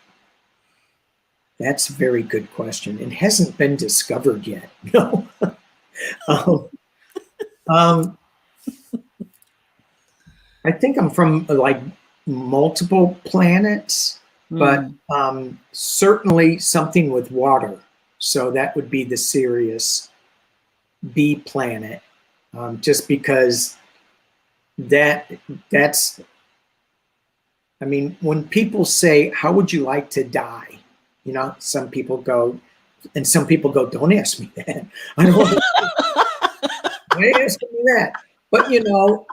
a very good question. It hasn't been discovered yet. No. um, um, I think I'm from like multiple planets, but certainly something with water. So that would be the Sirius B planet, just because that's. I mean, when people say, "How would you like to die?" You know, some people go, and some people go, "Don't ask me that. I don't want to ask me that." But you know,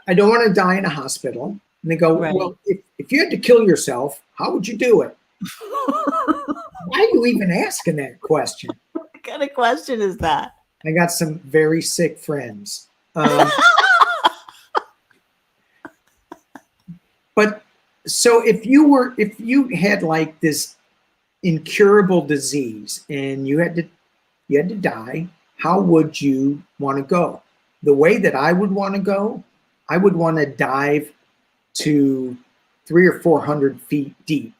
I don't want to die in a hospital. And they go, Right. "Well, if you had to kill yourself, how would you do it?" Why are you even asking that question? What kind of question is that? I got some very sick friends. But so if you had like this incurable disease and you had to die, how would you want to go? The way that I would want to go, I would want to dive to 300 or 400 feet deep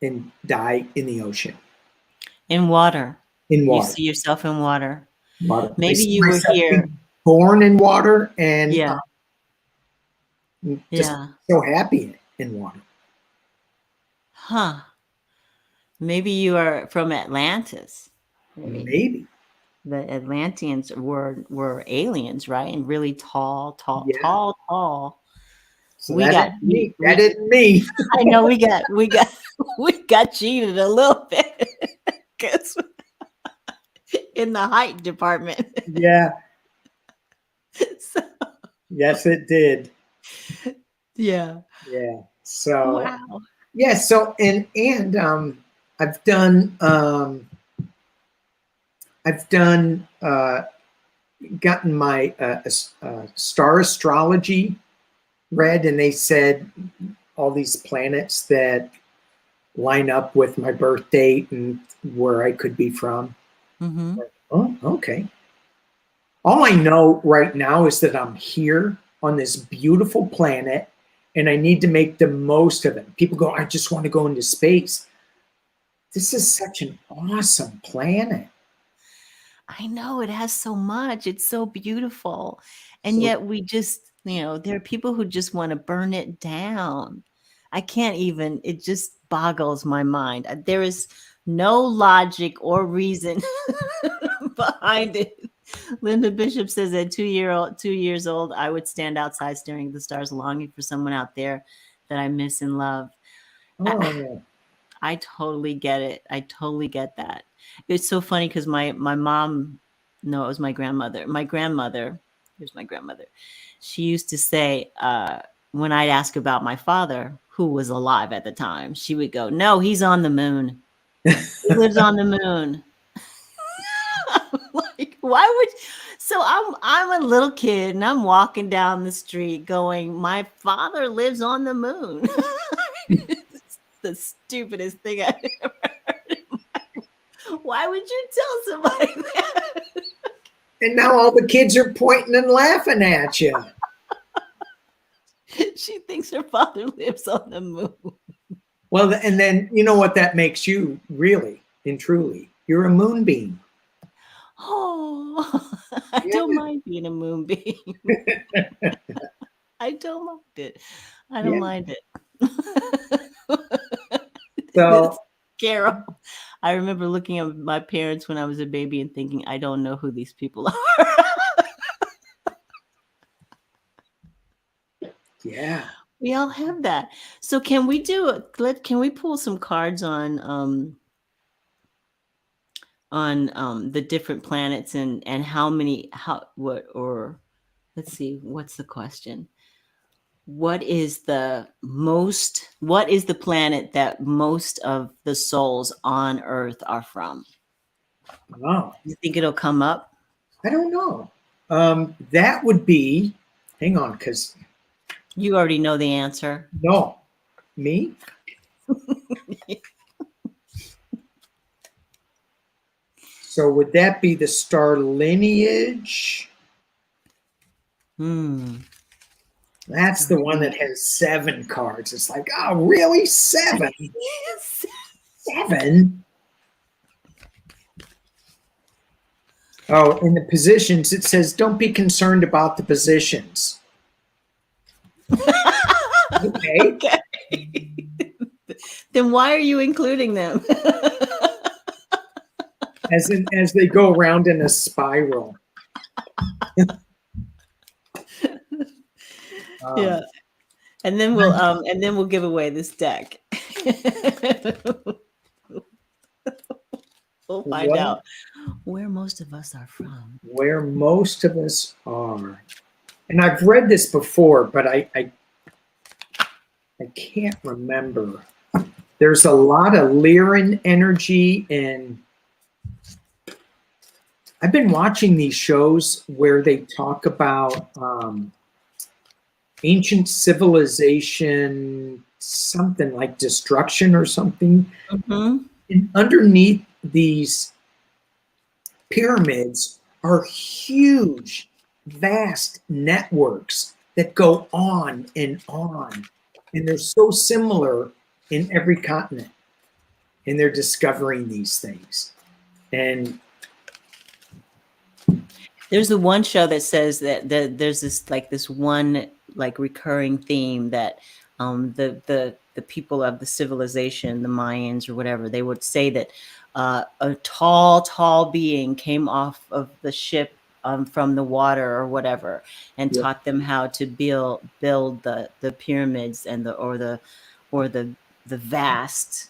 and die in the ocean. In water. In You water. see yourself in water. Water. Maybe you were here. Born in water and Yeah. just Yeah. so happy in water. Huh. Maybe you are from Atlantis. Maybe. The Atlanteans were aliens, right? And really tall. Yeah. Tall. So that isn't me. I know we got cheated a little bit in the height department. Yeah. So, yes, it did. Yeah. Yeah. So wow. yeah. So and I've done gotten my star astrology read, and they said all these planets that line up with my birth date and where I could be from. Mm-hmm. Oh, okay. All I know right now is that I'm here on this beautiful planet and I need to make the most of it. People go, I just want to go into space. This is such an awesome planet. I know it has so much. It's so beautiful. And yet we just, there are people who just want to burn it down. I can't even, it just boggles my mind. There is no logic or reason behind it. Linda Bishop says at 2 years old, I would stand outside staring at the stars, longing for someone out there that I miss and love. Oh. I totally get it. I totally get that. It's so funny because my mom, no, it was my grandmother. Here's my grandmother. She used to say, when I'd ask about my father, who was alive at the time, she would go, "No, he's on the moon. He lives on the moon." Like, why would? So I'm a little kid and I'm walking down the street going, "My father lives on the moon." It's the stupidest thing I've ever heard. Why would you tell somebody that? And now all the kids are pointing and laughing at you. She thinks her father lives on the moon. Well, and then you know what that makes you really and truly? You're a moonbeam. Oh, I don't mind being a moonbeam. I don't mind it. I don't mind it. So, Carol, I remember looking at my parents when I was a baby and thinking, I don't know who these people are. Yeah. We all have that. So can we can we pull some cards on the different planets and let's see, what's the question? What is the planet that most of the souls on Earth are from? Oh. You think it'll come up? I don't know. That would be, hang on, because You already know the answer. No. Me? So would that be the star lineage? Hmm. That's the one that has 7 cards. It's like, oh, really? 7? Yes. 7? Oh, in the positions, it says, don't be concerned about the positions. Okay. Okay. Then why are you including them? As they go around in a spiral. Yeah. And then we'll give away this deck. We'll find out where most of us are from. Where most of us are. And I've read this before, but I can't remember. There's a lot of Lyran energy, and I've been watching these shows where they talk about ancient civilization, something like destruction or something. Mm-hmm. And underneath these pyramids are huge, vast networks that go on. And they're so similar in every continent. And they're discovering these things. And there's the one show that says that there's this one recurring theme that the people of the civilization, the Mayans or whatever, they would say that a tall being came off of the ship from the water or whatever, and taught them how to build the pyramids and the vast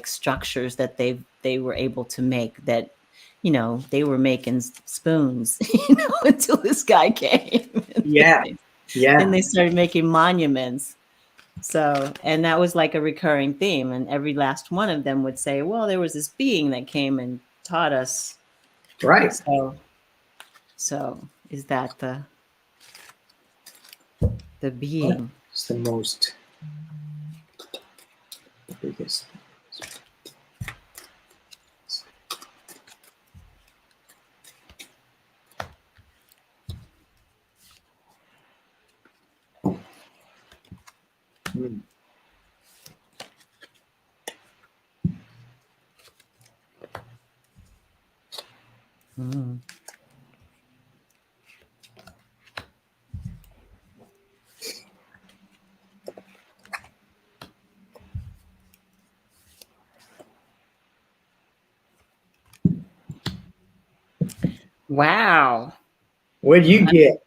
structures that they were able to make, that they were making spoons until this guy came. And they started making monuments. So, and that was like a recurring theme, and every last one of them would say, well, there was this being that came and taught us. Right. So is that the being? It's the most biggest. Mm. Wow. What did you get?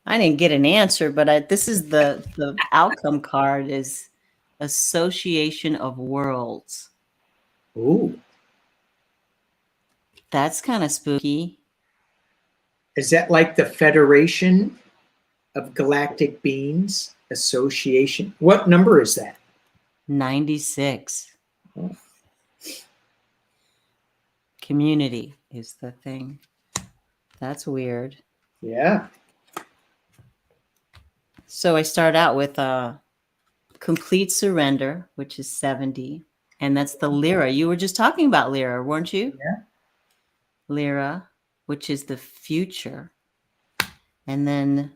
I didn't get an answer, but this is the outcome card is Association of Worlds. Ooh. That's kind of spooky. Is that like the Federation of Galactic Beings Association? What number is that? 96. Oh. Community is the thing. That's weird. Yeah. So I start out with Complete Surrender, which is 70. And that's the Lyra. You were just talking about Lyra, weren't you? Yeah. Lyra, which is the future. And then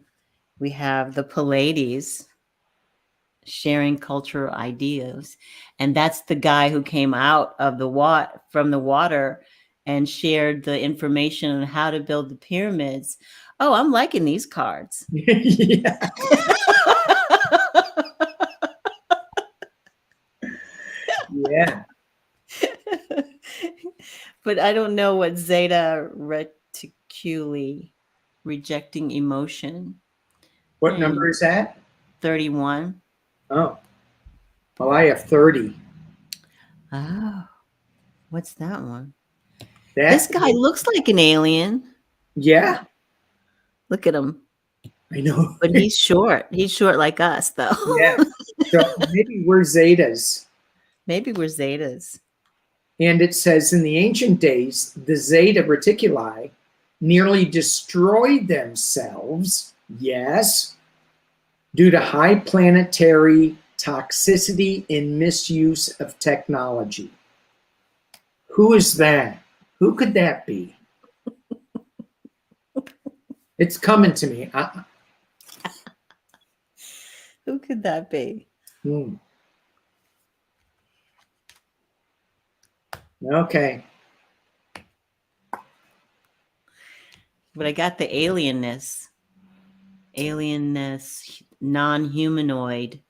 we have the Pleiades, sharing cultural ideas. And that's the guy who came out of from the water and shared the information on how to build the pyramids. Oh, I'm liking these cards. Yeah. Yeah. But I don't know what Zeta Reticuli, rejecting emotion. What number is that? 31. Oh. Well, I have 30. Oh. What's that one? This guy looks like an alien. Yeah. Look at him. I know. But he's short. He's short like us, though. Yeah. So maybe we're Zetas. Maybe we're Zetas. And it says, in the ancient days, the Zeta Reticuli nearly destroyed themselves. Yes. due to high planetary toxicity and misuse of technology. Who is that? Who could that be? It's coming to me. Who could that be? Okay. But I got the alienness, non-humanoid.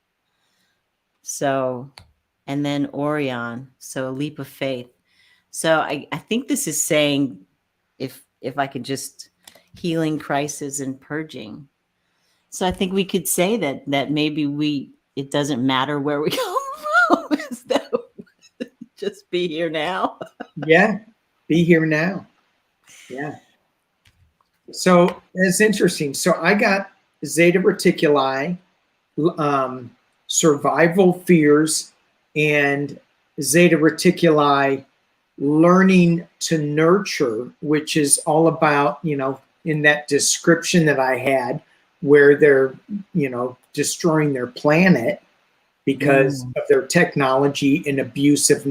So, and then Orion. So a leap of faith. So I think this is saying, if I could just healing, crisis, and purging. So I think we could say that maybe it doesn't matter where we come from. Is that just be here now? Yeah, be here now. Yeah. So it's interesting. So I got Zeta Reticuli, survival fears, and Zeta Reticuli learning to nurture, which is all about, in that description that I had, where they're, destroying their planet because of their technology and abuse of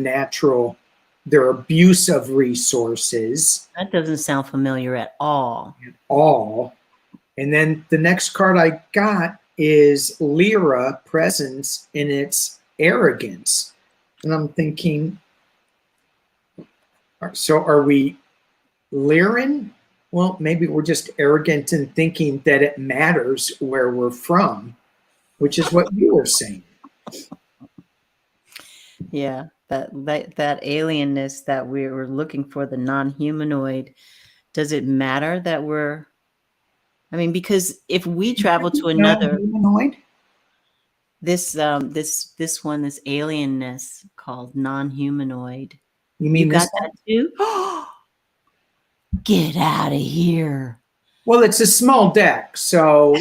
their abuse of resources. That doesn't sound familiar at all. And then the next card I got is Lyra, presence in its arrogance. And I'm thinking, so are we Lyran? Well, maybe we're just arrogant in thinking that it matters where we're from, which is what you were saying. Yeah, that alienness that we were looking for, the non-humanoid. Does it matter that we're? I mean, because if we travel to another humanoid, this one, this alienness called non-humanoid. You mean got that too? Get out of here. Well, it's a small deck, so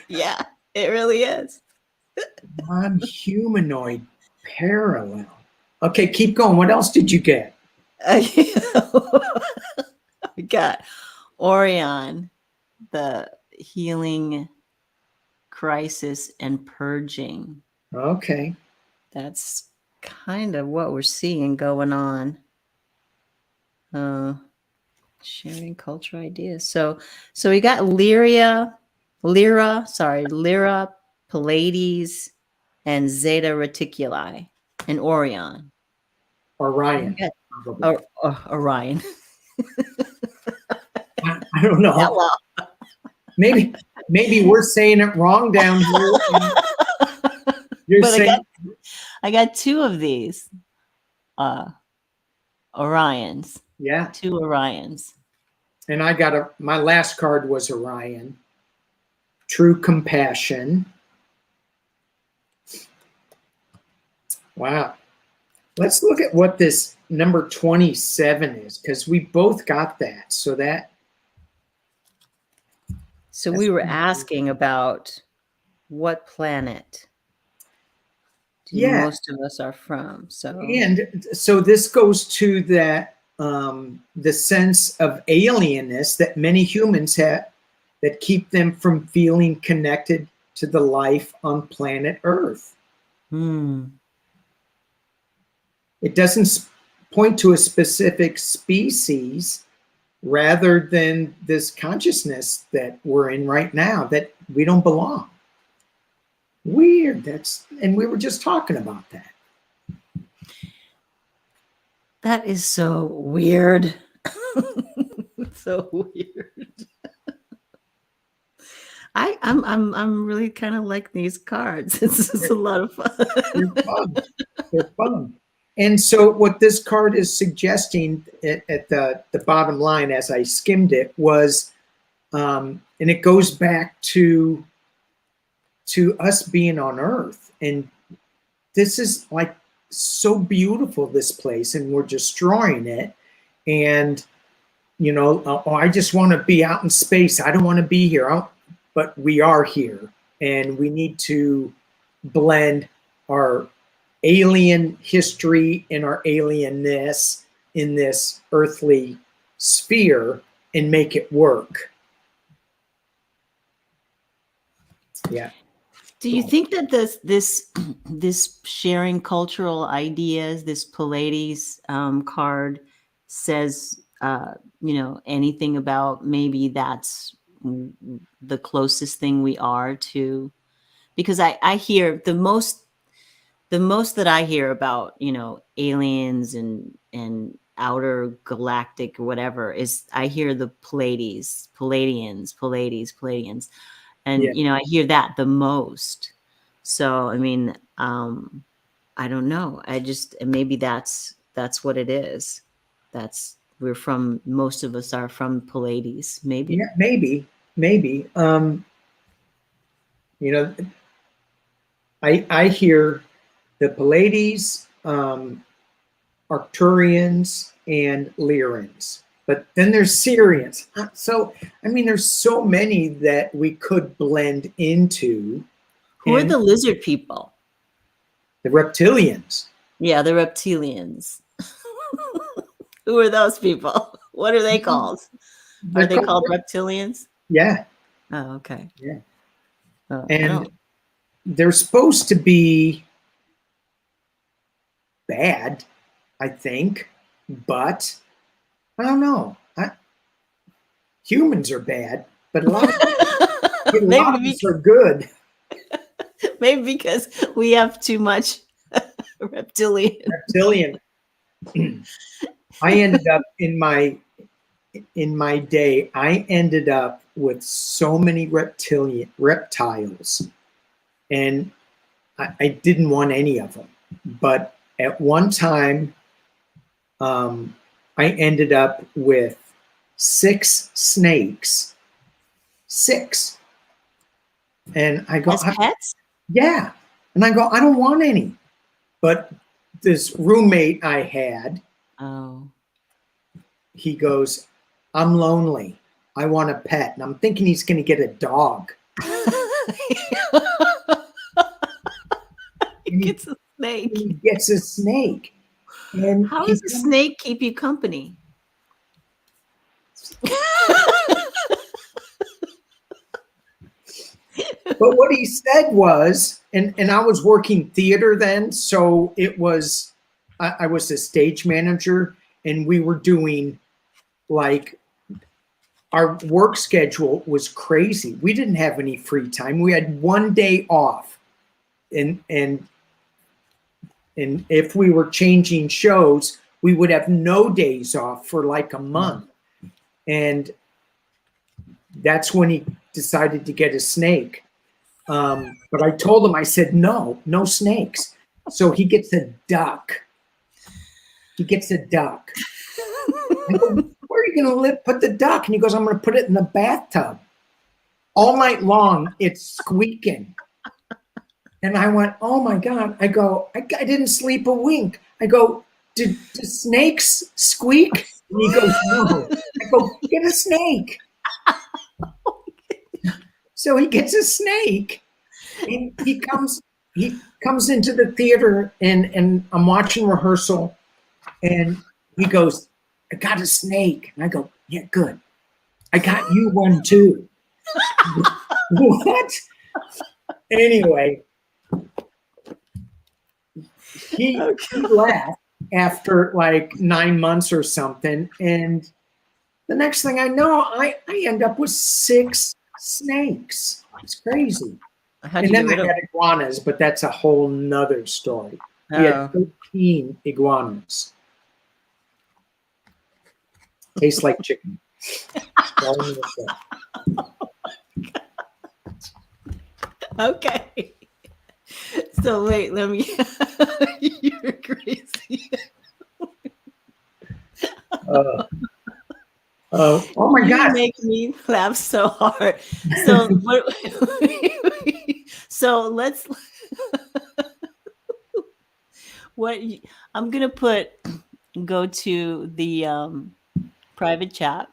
Yeah, it really is. Non-humanoid parallel. Okay, keep going. What else did you get? I got Orion, the healing, crisis, and purging. Okay. That's kind of what we're seeing going on. Sharing culture ideas. So we got Lyra, Pleiades, and Zeta Reticuli, and Orion. Orion. Orion. I don't know. Yeah, well. Maybe we're saying it wrong down here. You're but saying I got two of these Orions. Yeah. 2 Orions. And I got my last card was Orion. True compassion. Wow. Let's look at what this number 27 is, because we both got that. So we were asking about what planet most of us are from. And so this goes to that the sense of alienness that many humans have that keep them from feeling connected to the life on planet Earth. It doesn't point to a specific species, rather than this consciousness that we're in right now, that we don't belong. Weird. And we were just talking about that. That is so weird. So weird. I'm really kind of like these cards. It's just a lot of fun. They're fun. And so what this card is suggesting at the bottom line, as I skimmed it, was, and it goes back to us being on Earth. And this is like so beautiful, this place, and we're destroying it. And, I just want to be out in space. I don't want to be here. But we are here. And we need to blend our alien history and our alienness in this earthly sphere and make it work. Yeah. Do you think that this sharing cultural ideas, this Pleiades card says anything about maybe that's the closest thing we are to? Because I hear the most that I hear about aliens and outer galactic or whatever is I hear the Pleiadians, and I hear that the most. So I mean, I don't know. I just maybe that's what it is. Most of us are from Pleiades. Maybe. Yeah, maybe. I hear the Pleiades, Arcturians, and Lyrans. But then there's Syrians. So, I mean, there's so many that we could blend into. Who are the lizard people? The reptilians. Yeah, the reptilians. Who are those people? What are they called? Are they called reptilians? Yeah. Oh, okay. Yeah. And they're supposed to be bad, I think, but I don't know. Humans are bad, but a lot of us are good. Maybe because we have too much reptilian. I ended up in my day, I ended up with so many reptiles, and I didn't want any of them. But at one time, I ended up with 6 snakes. 6. And I go, as pets? Yeah. And I go, I don't want any. But this roommate I had, he goes, I'm lonely. I want a pet. And I'm thinking he's going to get a dog. He gets a snake. He gets a snake. And how does a snake keep you company? But what he said was, and I was working theater then, so it was, I was a stage manager, and we were doing, like, our work schedule was crazy. We didn't have any free time. We had one day off, and if we were changing shows, we would have no days off for like a month. And that's when he decided to get a snake. But I told him, I said, no snakes. So he gets a duck. I go, where are you going to put the duck? And he goes, I'm going to put it in the bathtub. All night long, it's squeaking. And I went, oh my God. I go, I didn't sleep a wink. I go, do snakes squeak? And he goes, no. I go, get a snake. So he gets a snake, and he comes into the theater, and I'm watching rehearsal, and he goes, I got a snake. And I go, yeah, good. I got you one too. What? Anyway, he left after like 9 months or something, and the next thing I know, I end up with 6 snakes. It's crazy. And then I had iguanas, but that's a whole nother story. We had 13 iguanas. Tastes like chicken. Okay. So wait, let me. You're crazy. Oh my God! You make me laugh so hard. So so let's. What I'm gonna go to the private chat.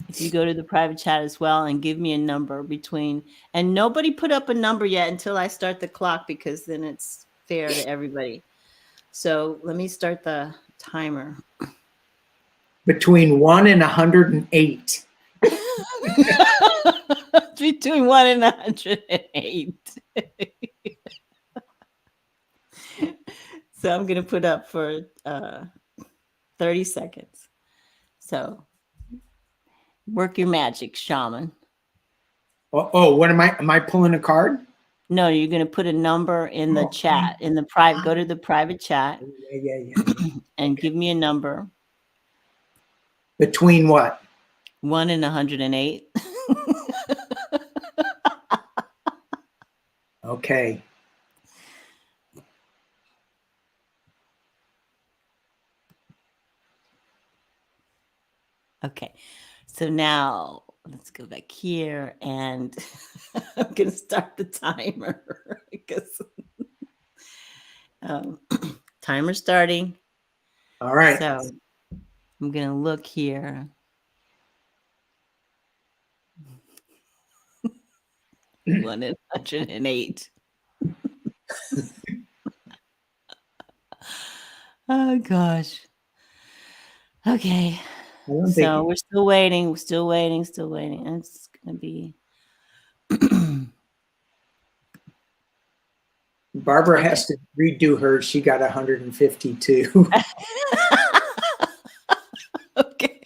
If you go to the private chat as well and give me a number between, and nobody put up a number yet until I start the clock, because then it's fair to everybody. So let me start the timer. between 1 and 108. Between 1 and 108. So I'm going to put up for 30 seconds. So work your magic, shaman. Oh, what am I? Am I pulling a card? No, you're going to put a number in the chat, in the private. Go to the private chat. Yeah. And give me a number. Between what? 1 and 108. Okay. Okay. So now let's go back here and I'm going to start the timer because timer starting. All right. So I'm going to look here. One in 108. Oh gosh. Okay. So we're still waiting. It's gonna be Barbara has to redo hers. She got 152. Okay.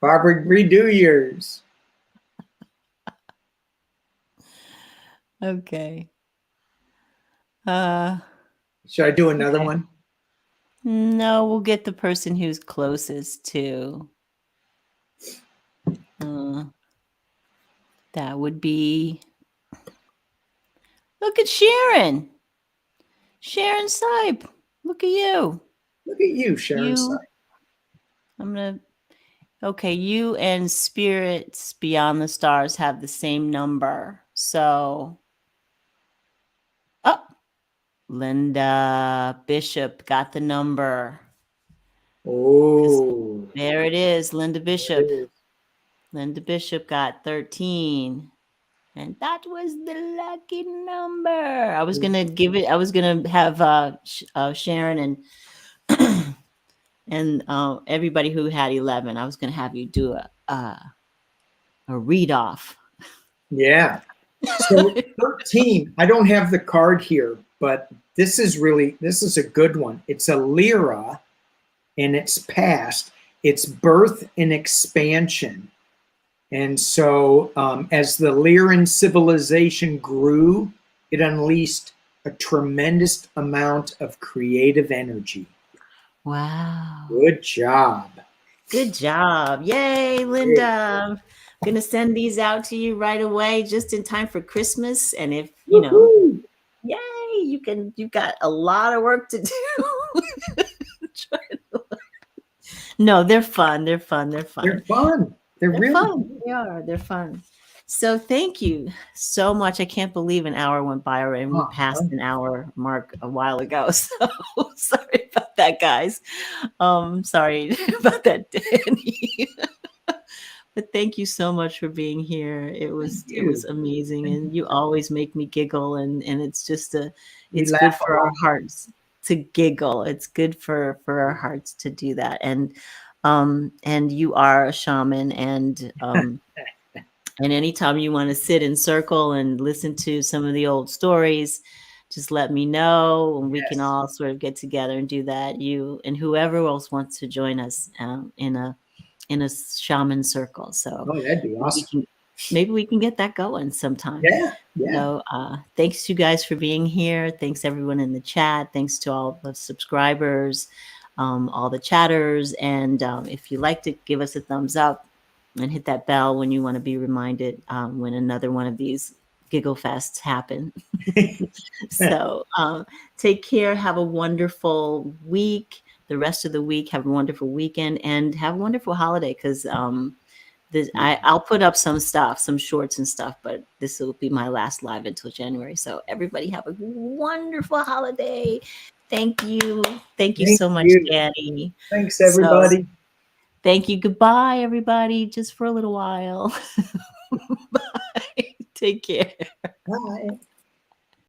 Barbara, redo yours. Okay. Should I do another one? No, we'll get the person who's closest to. That would be. Look at Sharon. Sharon Sipe. Look at you. Look at you, Sharon Sipe. I'm gonna. Okay, you and Spirits Beyond the Stars have the same number. So, Linda Bishop got the number. Oh, there it is, Linda Bishop. Linda Bishop got 13. And that was the lucky number. I was going to give it, I was going to have Sharon and everybody who had 11. I was going to have you do a read off. Yeah. So 13, I don't have the card here, but this is a good one. It's a Lyra and it's past. It's birth and expansion. And so as the Lyran civilization grew, it unleashed a tremendous amount of creative energy. Wow. Good job. Good job. Yay, Linda. I'm going to send these out to you right away, just in time for Christmas. And if, you know, yay, you've got a lot of work to do. No, they're fun. They're fun. They're fun. They're fun. They're really fun. They are. They're fun. So thank you so much. I can't believe an hour went by already. And we passed an hour mark a while ago. So sorry about that, guys. Sorry about that, Danny. But thank you so much for being here. It was amazing. And you always make me giggle. And it's just it's good for our hearts to giggle. It's good for our hearts to do that. And you are a shaman, and anytime you want to sit in circle and listen to some of the old stories, just let me know, and we can all sort of get together and do that. You and whoever else wants to join us in a shaman circle. So that'd be awesome. Maybe we can get that going sometime. Yeah. So thanks you guys for being here. Thanks everyone in the chat. Thanks to all the subscribers, all the chatters. And if you liked it, give us a thumbs up and hit that bell when you want to be reminded when another one of these giggle fests happen. So take care. Have a wonderful week. The rest of the week, have a wonderful weekend, and have a wonderful holiday, because I'll put up some stuff, some shorts and stuff, but this will be my last live until January. So everybody have a wonderful holiday. Thank you. Thank you so much, Danny. Thanks, everybody. So, thank you. Goodbye, everybody. Just for a little while. Bye. Take care. Bye.